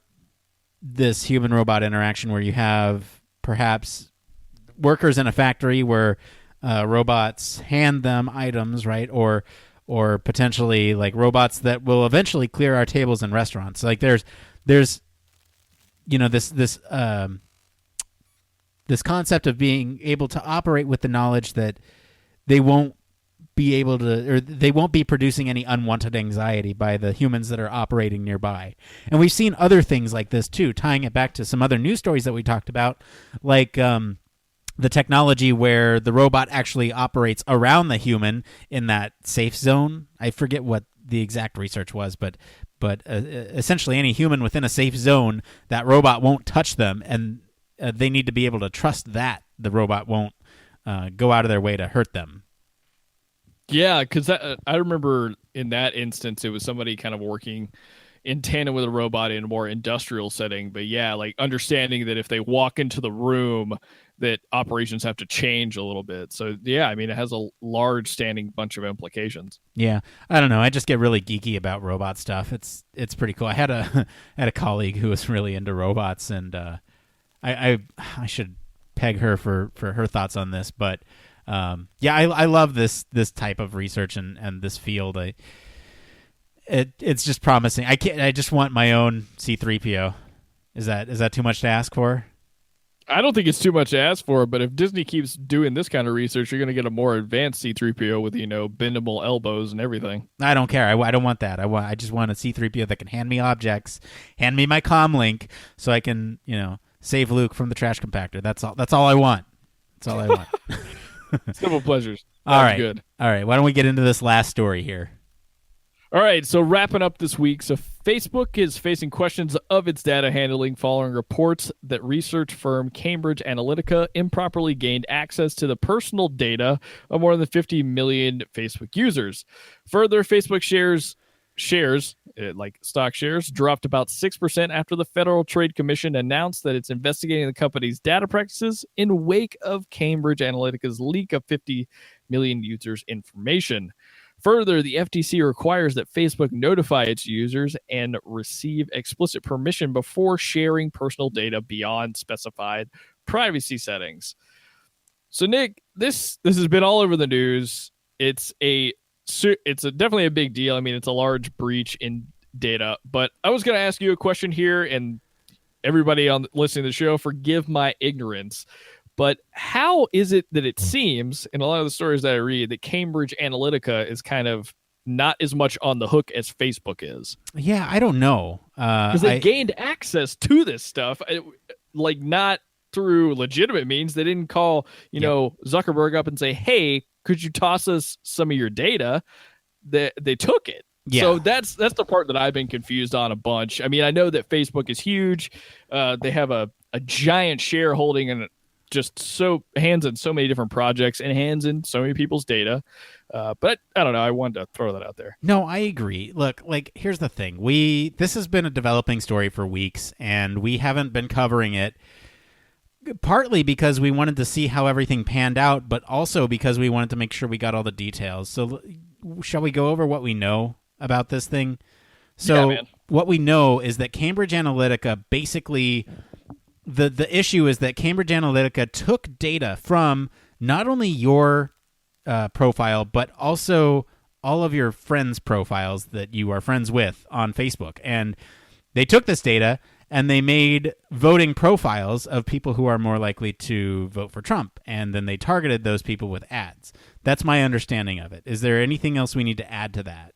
this human-robot interaction where you have perhaps workers in a factory where robots hand them items, right? Or potentially like robots that will eventually clear our tables in restaurants. Like there's this concept of being able to operate with the knowledge that they won't be able to, or they won't be producing any unwanted anxiety by the humans that are operating nearby. And we've seen other things like this too, tying it back to some other news stories that we talked about, like the technology where the robot actually operates around the human in that safe zone. I forget what the exact research was, but essentially any human within a safe zone, that robot won't touch them, and they need to be able to trust that the robot won't go out of their way to hurt them. Yeah, because I remember in that instance, it was somebody kind of working in tandem with a robot in a more industrial setting. But yeah, like understanding that if they walk into the room, that operations have to change a little bit. So yeah, I mean, it has a large standing bunch of implications. Yeah, I don't know. I just get really geeky about robot stuff. It's pretty cool. I had a colleague who was really into robots, and I should peg her for her thoughts on this, but I love this type of research and this field. It's just promising. I just want my own C3PO. Is that too much to ask for? I don't think it's too much to ask for, but if Disney keeps doing this kind of research, you're going to get a more advanced C-3PO with, bendable elbows and everything. I don't care. I don't want that. I just want a C-3PO that can hand me objects, hand me my comm link, so I can, save Luke from the trash compactor. That's all. That's all I want. That's all I want. Simple pleasures. All right. Good. All right. Why don't we get into this last story here? All right, so wrapping up this week, so Facebook is facing questions of its data handling following reports that research firm Cambridge Analytica improperly gained access to the personal data of more than 50 million Facebook users. Further, Facebook shares like stock shares, dropped about 6% after the Federal Trade Commission announced that it's investigating the company's data practices in wake of Cambridge Analytica's leak of 50 million users' information. Further, the FTC requires that Facebook notify its users and receive explicit permission before sharing personal data beyond specified privacy settings. So, Nick, this has been all over the news. It's definitely a big deal. I mean, it's a large breach in data. But I was going to ask you a question here, and everybody listening to the show, forgive my ignorance. But how is it that it seems, in a lot of the stories that I read, that Cambridge Analytica is kind of not as much on the hook as Facebook is? Yeah, I don't know. Because they gained access to this stuff, like not through legitimate means. They didn't call, Zuckerberg up and say, hey, could you toss us some of your data? They took it. Yeah. So that's the part that I've been confused on a bunch. I mean, I know that Facebook is huge. They have a giant shareholding and just hands in so many different projects and hands in so many people's data. But I don't know. I wanted to throw that out there. No, I agree. Look, here's the thing. This has been a developing story for weeks, and we haven't been covering it, partly because we wanted to see how everything panned out, but also because we wanted to make sure we got all the details. So shall we go over what we know about this thing? So what we know is that Cambridge Analytica basically... The issue is that Cambridge Analytica took data from not only your profile, but also all of your friends' profiles that you are friends with on Facebook. And they took this data and they made voting profiles of people who are more likely to vote for Trump. And then they targeted those people with ads. That's my understanding of it. Is there anything else we need to add to that?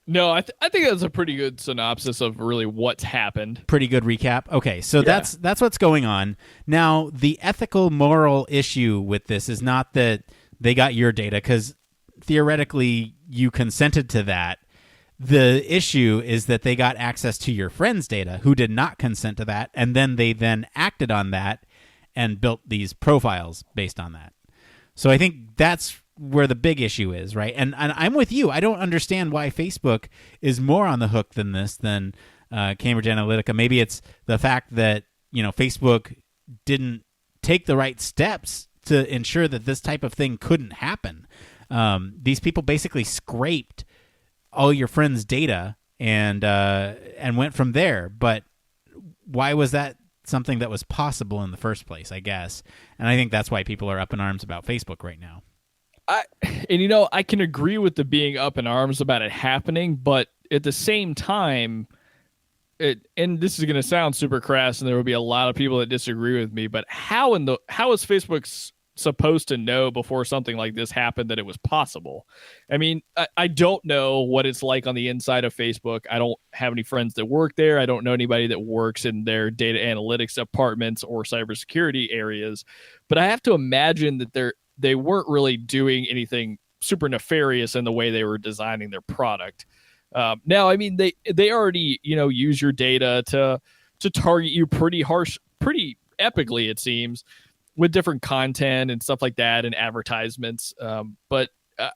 No, I think that's a pretty good synopsis of really what's happened. Pretty good recap. Okay, so that's what's going on. Now, the ethical, moral issue with this is not that they got your data, because theoretically you consented to that. The issue is that they got access to your friends' data who did not consent to that, and then they acted on that and built these profiles based on that. So I think that's where the big issue is, right? And I'm with you. I don't understand why Facebook is more on the hook than Cambridge Analytica. Maybe it's the fact that, Facebook didn't take the right steps to ensure that this type of thing couldn't happen. These people basically scraped all your friends' data and went from there. But why was that something that was possible in the first place, I guess? And I think that's why people are up in arms about Facebook right now. I can agree with the being up in arms about it happening, but at the same time, and this is going to sound super crass, and there will be a lot of people that disagree with me, but how is Facebook supposed to know before something like this happened that it was possible? I mean, I don't know what it's like on the inside of Facebook. I don't have any friends that work there. I don't know anybody that works in their data analytics departments or cybersecurity areas, but I have to imagine that they weren't really doing anything super nefarious in the way they were designing their product. Now, I mean, they already, use your data to target you pretty epically, it seems, with different content and stuff like that and advertisements. But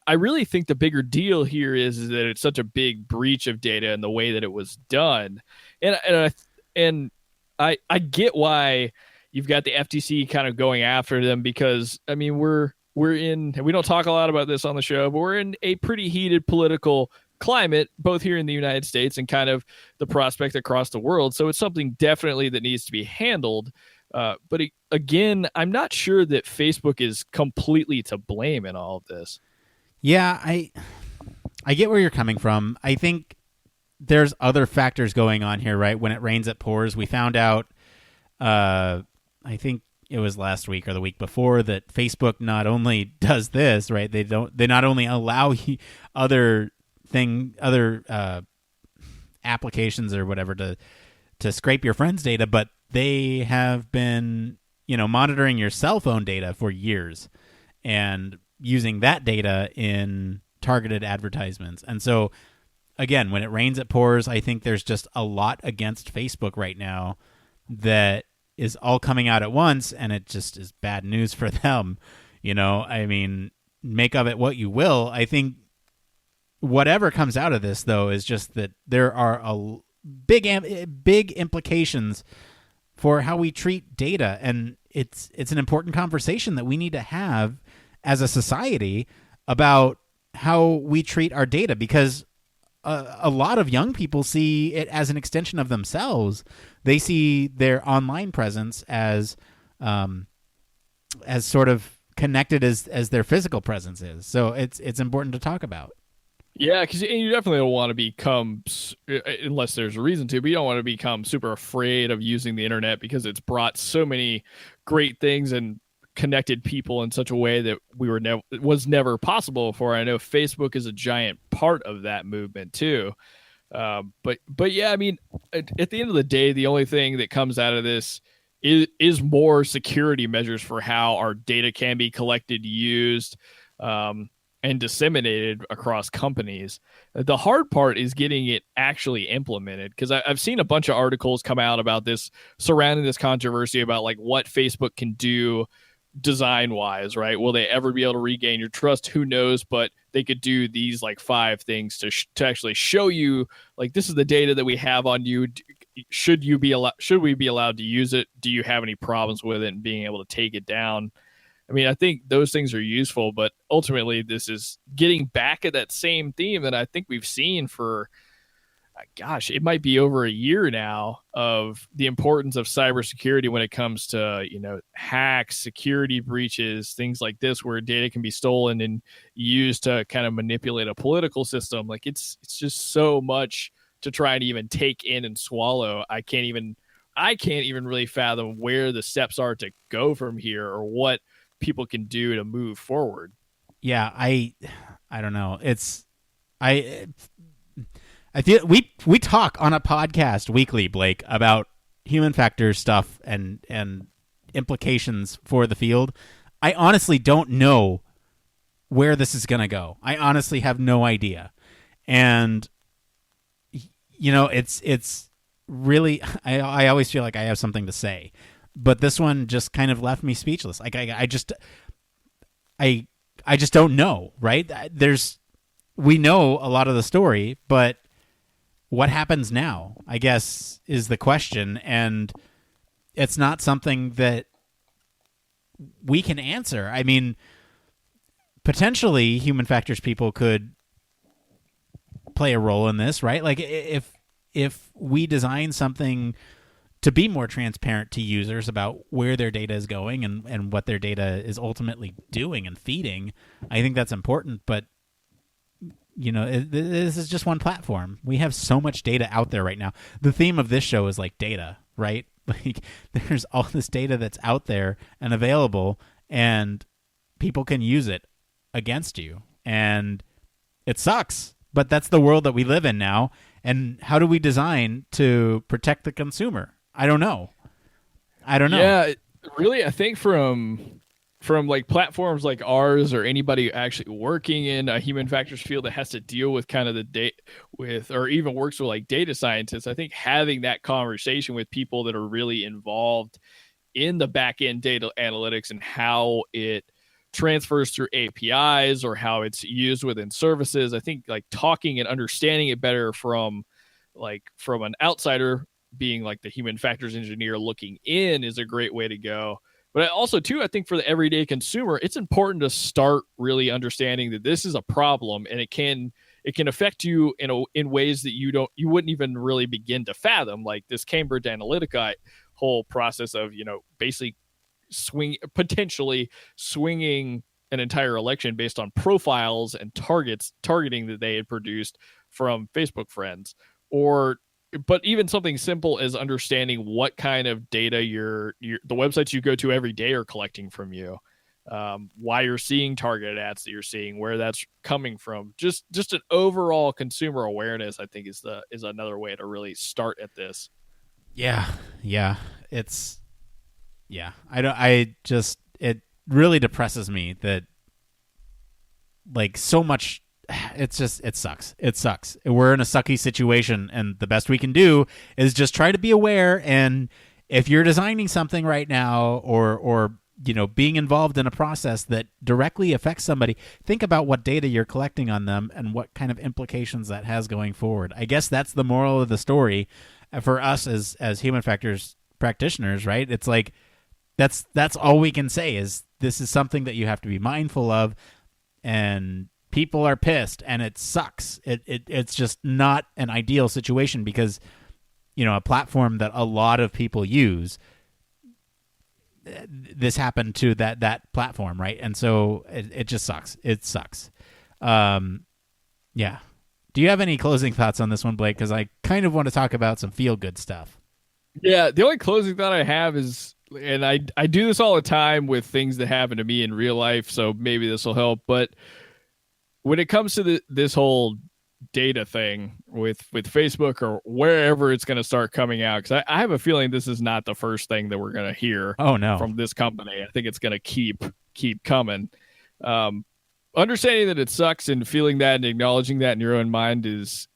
I really think the bigger deal here is that it's such a big breach of data and the way that it was done. And I get why you've got the FTC kind of going after them, because I mean, we don't talk a lot about this on the show, but we're in a pretty heated political climate, both here in the United States and kind of the prospect across the world. So it's something definitely that needs to be handled. But again, I'm not sure that Facebook is completely to blame in all of this. Yeah, I get where you're coming from. I think there's other factors going on here, right? When it rains, it pours. We found out I think it was last week or the week before that Facebook not only does this, right? They not only allow other applications or whatever to scrape your friends' data, but they have been, monitoring your cell phone data for years and using that data in targeted advertisements. And so, again, when it rains, it pours. I think there's just a lot against Facebook right now that is all coming out at once, and it just is bad news for them. I mean, make of it what you will. I think whatever comes out of this, though, is just that there are big implications for how we treat data, and it's an important conversation that we need to have as a society about how we treat our data, because a lot of young people see it as an extension of themselves. They see their online presence as sort of connected as their physical presence is. So it's important to talk about. Yeah, because you definitely don't want to become, unless there's a reason to, but you don't want to become super afraid of using the internet, because it's brought so many great things and connected people in such a way that was never possible before. I know Facebook is a giant part of that movement too. But yeah, I mean, at the end of the day, the only thing that comes out of this is more security measures for how our data can be collected, used, and disseminated across companies. The hard part is getting it actually implemented, because I've seen a bunch of articles come out about this, surrounding this controversy about like what Facebook can do design wise, right? Will they ever be able to regain your trust? Who knows? But they could do these like 5 things to actually show you, like, this is the data that we have on you. Should we be allowed to use it? Do you have any problems with it, and being able to take it down? I mean, I think those things are useful, but ultimately this is getting back at that same theme that I think we've seen for, it might be over a year now, of the importance of cybersecurity when it comes to, hacks, security breaches, things like this, where data can be stolen and used to kind of manipulate a political system. Like, it's just so much to try and even take in and swallow. I can't even really fathom where the steps are to go from here, or what people can do to move forward. Yeah, I don't know. I feel we talk on a podcast weekly, Blake, about human factors stuff and implications for the field. I honestly don't know where this is going to go. I honestly have no idea. And it's really, I always feel like I have something to say, but this one just kind of left me speechless. Like I just don't know, right? We know a lot of the story, but what happens now, I guess, is the question. And it's not something that we can answer. I mean, potentially human factors people could play a role in this, right? Like if we design something to be more transparent to users about where their data is going and what their data is ultimately doing and feeding, I think that's important. But this is just one platform. We have so much data out there right now. The theme of this show is like data, right? Like, there's all this data that's out there and available, and people can use it against you. And it sucks, but that's the world that we live in now. And how do we design to protect the consumer? I don't know. Yeah, really, I think from like platforms like ours, or anybody actually working in a human factors field that has to deal with kind of the data or even works with like data scientists, I think having that conversation with people that are really involved in the back end data analytics and how it transfers through APIs or how it's used within services, I think like talking and understanding it better from an outsider, being like the human factors engineer looking in, is a great way to go. But also, too, I think for the everyday consumer, it's important to start really understanding that this is a problem, and it can affect you in ways that you wouldn't even really begin to fathom. Like this Cambridge Analytica whole process of basically potentially swinging an entire election based on profiles and targeting that they had produced from Facebook friends, or but even something simple as understanding what kind of data the websites you go to every day are collecting from you, why you're seeing targeted ads that you're seeing, where that's coming from. Just an overall consumer awareness, I think, is another way to really start at this. Yeah. It really depresses me that, like, so much. It sucks. It sucks. We're in a sucky situation, and the best we can do is just try to be aware. And if you're designing something right now, or being involved in a process that directly affects somebody, think about what data you're collecting on them and what kind of implications that has going forward. I guess that's the moral of the story for us as human factors practitioners, right? It's like that's all we can say is this is something that you have to be mindful of, and people are pissed, and it sucks. It's just not an ideal situation because, a platform that a lot of people use, this happened to that platform, right? And so it just sucks. It sucks. Yeah. Do you have any closing thoughts on this one, Blake? Because I kind of want to talk about some feel-good stuff. Yeah, the only closing thought I have is, and I do this all the time with things that happen to me in real life, so maybe this will help, but when it comes to this whole data thing with Facebook or wherever it's going to start coming out, because I have a feeling this is not the first thing that we're going to hear from this company. I think it's going to keep coming. Understanding that it sucks and feeling that and acknowledging that in your own mind is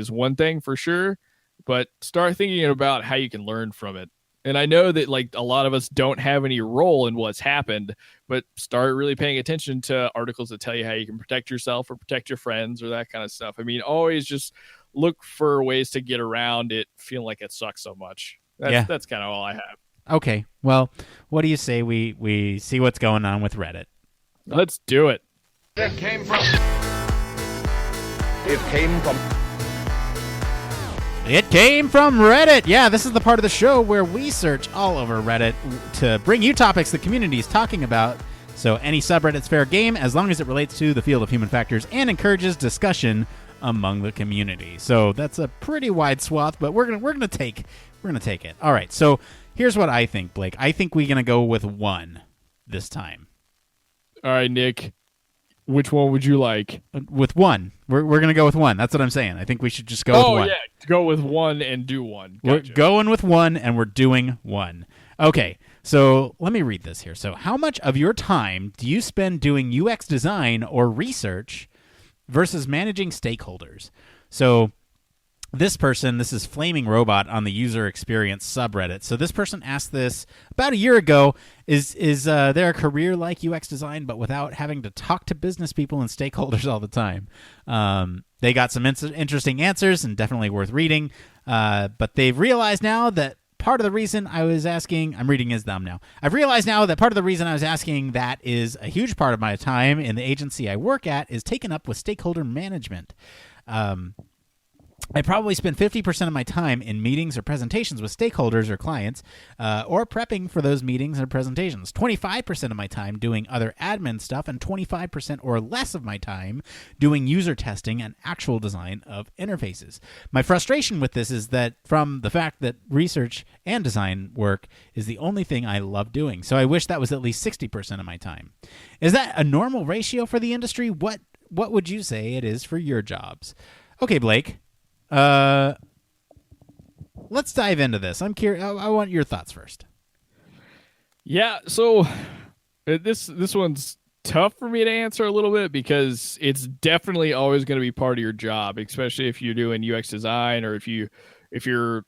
one thing for sure, but start thinking about how you can learn from it. And I know that, like, a lot of us don't have any role in what's happened, but start really paying attention to articles that tell you how you can protect yourself or protect your friends or that kind of stuff. I mean, always just look for ways to get around it feeling like it sucks so much. That's kind of all I have. Okay. Well, what do you say we see what's going on with Reddit? Let's do it. It came from Reddit. Yeah, this is the part of the show where we search all over Reddit to bring you topics the community is talking about. So any subreddit's fair game as long as it relates to the field of human factors and encourages discussion among the community. So that's a pretty wide swath, but we're gonna take it. All right. So here's what I think, Blake. I think we're gonna go with one this time. All right, Nick. Which one would you like? With one. We're going to go with one. That's what I'm saying. I think we should just go with one. Oh, yeah. Go with one and do one. We're Gotcha. going with one, and we're doing one. Okay, so let me read this here. So how much of your time do you spend doing UX design or research versus managing stakeholders? So this is Flaming Robot on the user experience subreddit. So this person asked this about a year ago. Is there a career like UX design, but without having to talk to business people and stakeholders all the time? They got some interesting answers and definitely worth reading. But they've realized now that part of the reason I was asking, I'm reading his thumb now. I've realized now that part of the reason I was asking that is a huge part of my time in the agency I work at is taken up with stakeholder management. I probably spend 50% of my time in meetings or presentations with stakeholders or clients, or prepping for those meetings or presentations. 25% of my time doing other admin stuff, and 25% or less of my time doing user testing and actual design of interfaces. My frustration with this is that from the fact that research and design work is the only thing I love doing. So I wish that was at least 60% of my time. Is that a normal ratio for the industry? What would you say it is for your jobs? Okay, Blake. Let's dive into this. I'm curious. I want your thoughts first. Yeah, so this one's tough for me to answer a little bit because it's definitely always going to be part of your job, especially if you're doing UX design or if you're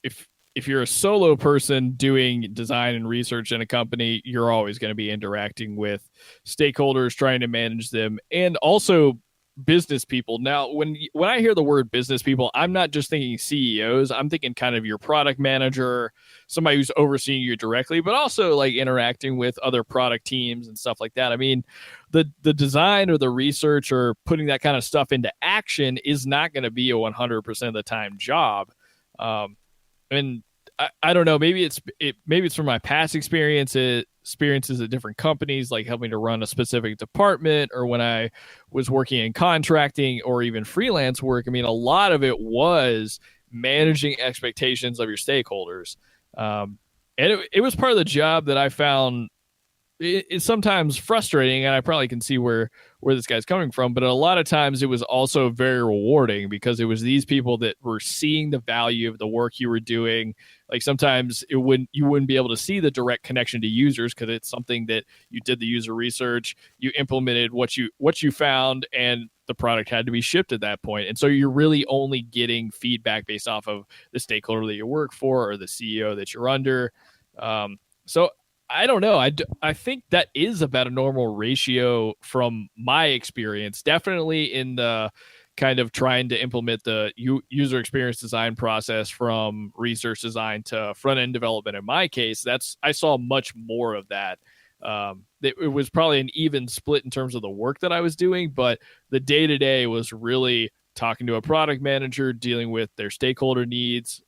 a solo person doing design and research in a company. You're always going to be interacting with stakeholders, trying to manage them, and also business people. Now, when I hear the word business people, I'm not just thinking CEOs. I'm thinking kind of your product manager, somebody who's overseeing you directly, but also like interacting with other product teams and stuff like that. I mean, the design or the research or putting that kind of stuff into action is not going to be a 100% of the time job. And I don't know, maybe it's from my past experiences at different companies, like helping to run a specific department, or when I was working in contracting or even freelance work. I mean, a lot of it was managing expectations of your stakeholders. And it was part of the job that I found it's sometimes frustrating, and I probably can see where this guy's coming from, but a lot of times it was also very rewarding because it was these people that were seeing the value of the work you were doing. Like sometimes you wouldn't be able to see the direct connection to users because it's something that you did the user research, you implemented what you found, and the product had to be shipped at that point. And so you're really only getting feedback based off of the stakeholder that you work for or the CEO that you're under. So I don't know. I think that is about a normal ratio from my experience. Definitely in the kind of trying to implement the user experience design process from research design to front end development. In my case, I saw much more of that. It was probably an even split in terms of the work that I was doing, but the day to day was really talking to a product manager, dealing with their stakeholder needs,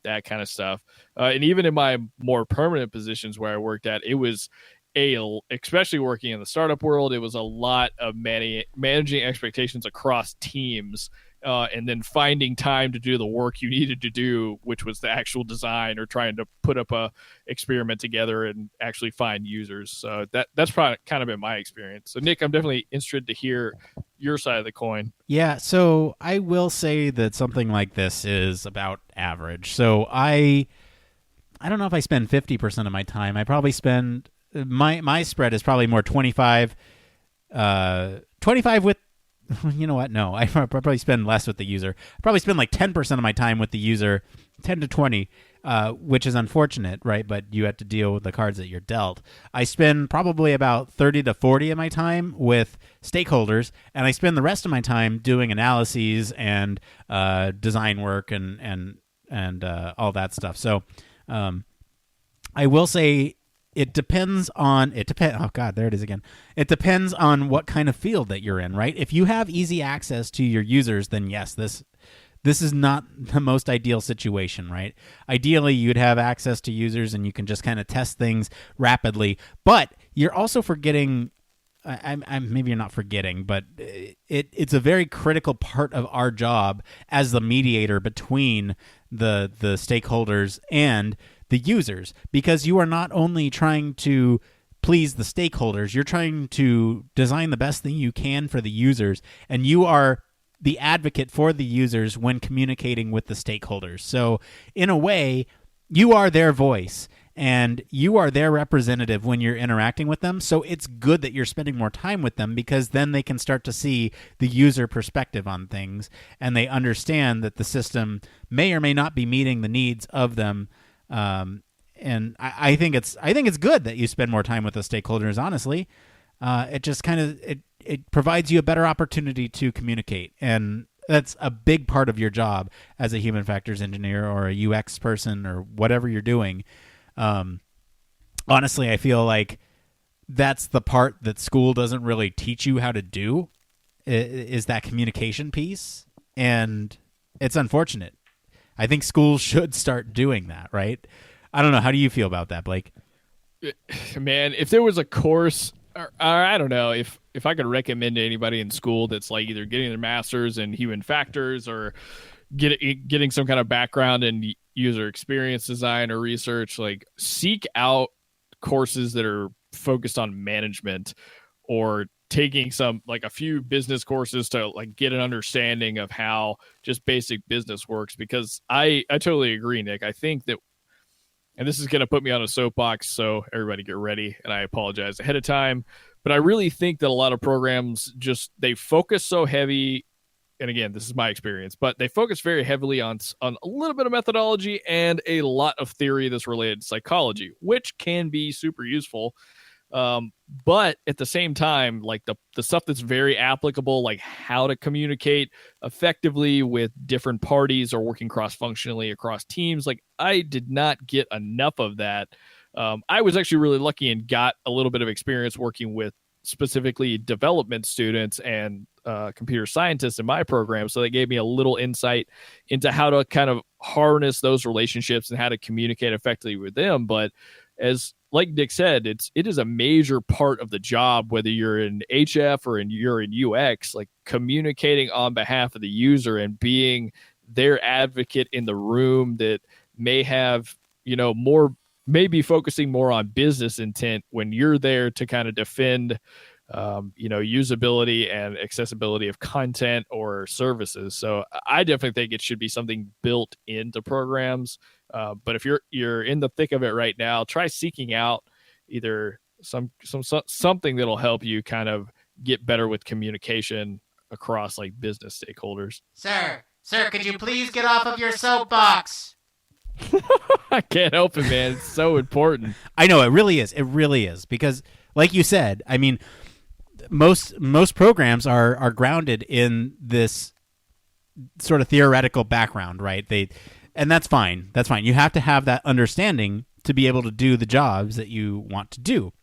that kind of stuff. And even in my more permanent positions where I worked at, it was especially working in the startup world, it was a lot of managing expectations across teams, and then finding time to do the work you needed to do, which was the actual design or trying to put up a experiment together and actually find users. So that's probably kind of been my experience. So Nick, I'm definitely interested to hear your side of the coin. Yeah, so I will say that something like this is about average. So I don't know if I spend 50% of my time. I probably spend my spread is probably more 25 with, you know what? No, I probably spend less with the user. I probably spend like 10% of my time with the user, 10 to 20, which is unfortunate, right? But you have to deal with the cards that you're dealt. I spend probably about 30 to 40 of my time with stakeholders, and I spend the rest of my time doing analyses and design work and all that stuff. So I will say it depends. Oh God, there it is again. It depends on what kind of field that you're in, right? If you have easy access to your users, then yes, this is not the most ideal situation, right? Ideally, you'd have access to users and you can just kind of test things rapidly. But you're also forgetting. Maybe you're not forgetting, but it's a very critical part of our job as the mediator between the stakeholders and the users, because you are not only trying to please the stakeholders, you're trying to design the best thing you can for the users, and you are the advocate for the users when communicating with the stakeholders. So in a way, you are their voice and you are their representative when you're interacting with them. So it's good that you're spending more time with them, because then they can start to see the user perspective on things and they understand that the system may or may not be meeting the needs of them. And I think it's good that you spend more time with the stakeholders. Honestly, it just kind of it provides you a better opportunity to communicate, and that's a big part of your job as a human factors engineer or a UX person or whatever you're doing. Honestly, I feel like that's the part that school doesn't really teach you how to do, is that communication piece, and it's unfortunate. I think schools should start doing that, right? I don't know. How do you feel about that, Blake? Man, if there was a course, or I don't know, if I could recommend to anybody in school that's like either getting their master's in human factors or getting some kind of background in user experience design or research, like seek out courses that are focused on management, or taking a few business courses to like get an understanding of how just basic business works. Because I totally agree, Nick. I think that, and this is going to put me on a soapbox, so everybody get ready, and I apologize ahead of time, but I really think that a lot of programs they focus so heavy, and again, this is my experience, but they focus very heavily on a little bit of methodology and a lot of theory that's related to psychology, which can be super useful. But at the same time, like the stuff that's very applicable, like how to communicate effectively with different parties or working cross-functionally across teams, like I did not get enough of that. I was actually really lucky and got a little bit of experience working with specifically development students and computer scientists in my program. So they gave me a little insight into how to kind of harness those relationships and how to communicate effectively with them. But as like Nick said, it is a major part of the job, whether you're in HF or you're in UX, like communicating on behalf of the user and being their advocate in the room that may have, more, maybe focusing more on business intent when you're there to kind of defend, usability and accessibility of content or services. So I definitely think it should be something built into programs. But if you're in the thick of it right now, try seeking out either something that'll help you kind of get better with communication across like business stakeholders. Sir, could you please get off of your soapbox? I can't help it, man. It's so important. I know, it really is. It really is. Because like you said, I mean, most programs are grounded in this sort of theoretical background, right? And that's fine. That's fine. You have to have that understanding to be able to do the jobs that you want to do.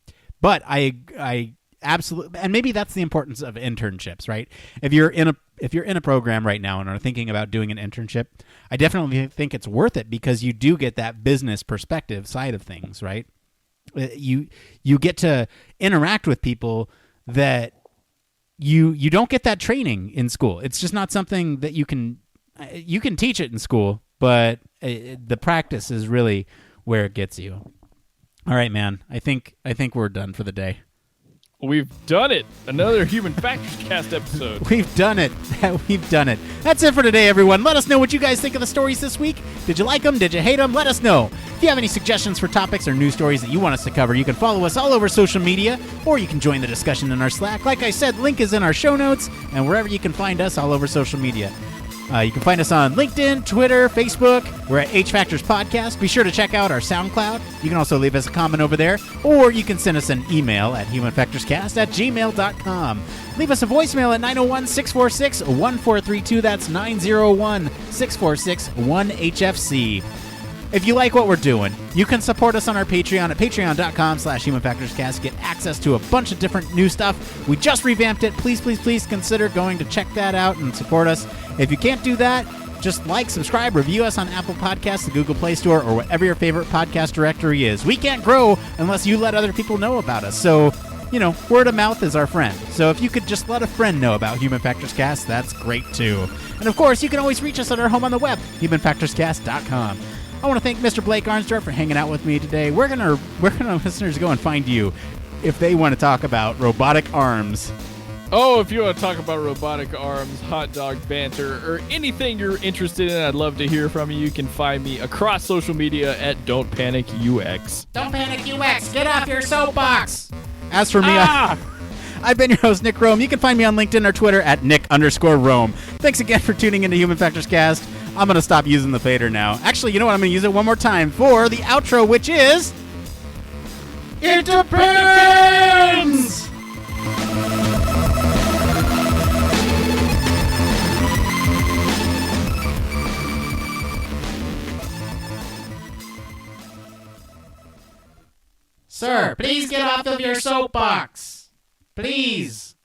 But I absolutely, and maybe that's the importance of internships, right? If you're in a program right now and are thinking about doing an internship, I definitely think it's worth it because you do get that business perspective side of things, right? You get to interact with people that you don't get that training in school. It's just not something that you can teach it in school, but the practice is really where it gets you. All right, man. I think we're done for the day. We've done it. Another Human Factors Cast episode. We've done it. We've done it. That's it for today, everyone. Let us know what you guys think of the stories this week. Did you like them? Did you hate them? Let us know. If you have any suggestions for topics or news stories that you want us to cover, you can follow us all over social media, or you can join the discussion in our Slack. Like I said, link is in our show notes, and wherever you can find us all over social media. You can find us on LinkedIn, Twitter, Facebook. We're at H Factors Podcast. Be sure to check out our SoundCloud. You can also leave us a comment over there, or you can send us an email at humanfactorscast@gmail.com. Leave us a voicemail at 901-646-1432. That's 901-646-1HFC. If you like what we're doing, you can support us on our Patreon at patreon.com/humanfactorscast. Get access to a bunch of different new stuff. We just revamped it. Please, please, please consider going to check that out and support us. If you can't do that, just like, subscribe, review us on Apple Podcasts, the Google Play Store, or whatever your favorite podcast directory is. We can't grow unless you let other people know about us. So, word of mouth is our friend. So if you could just let a friend know about Human Factors Cast, that's great too. And of course, you can always reach us at our home on the web, humanfactorscast.com. I want to thank Mr. Blake Arnsdorff for hanging out with me today. Where can our listeners go and find you if they want to talk about robotic arms? Oh, if you want to talk about robotic arms, hot dog banter, or anything you're interested in, I'd love to hear from you. You can find me across social media at Don't Panic UX. Don't Panic UX, get off your soapbox! As for me, I've been your host, Nick Roome. You can find me on LinkedIn or Twitter at Nick_Roome. Thanks again for tuning into Human Factors Cast. I'm going to stop using the fader now. Actually, you know what? I'm going to use it one more time for the outro, which is... It depends! Sir, please get off of your soapbox. Please.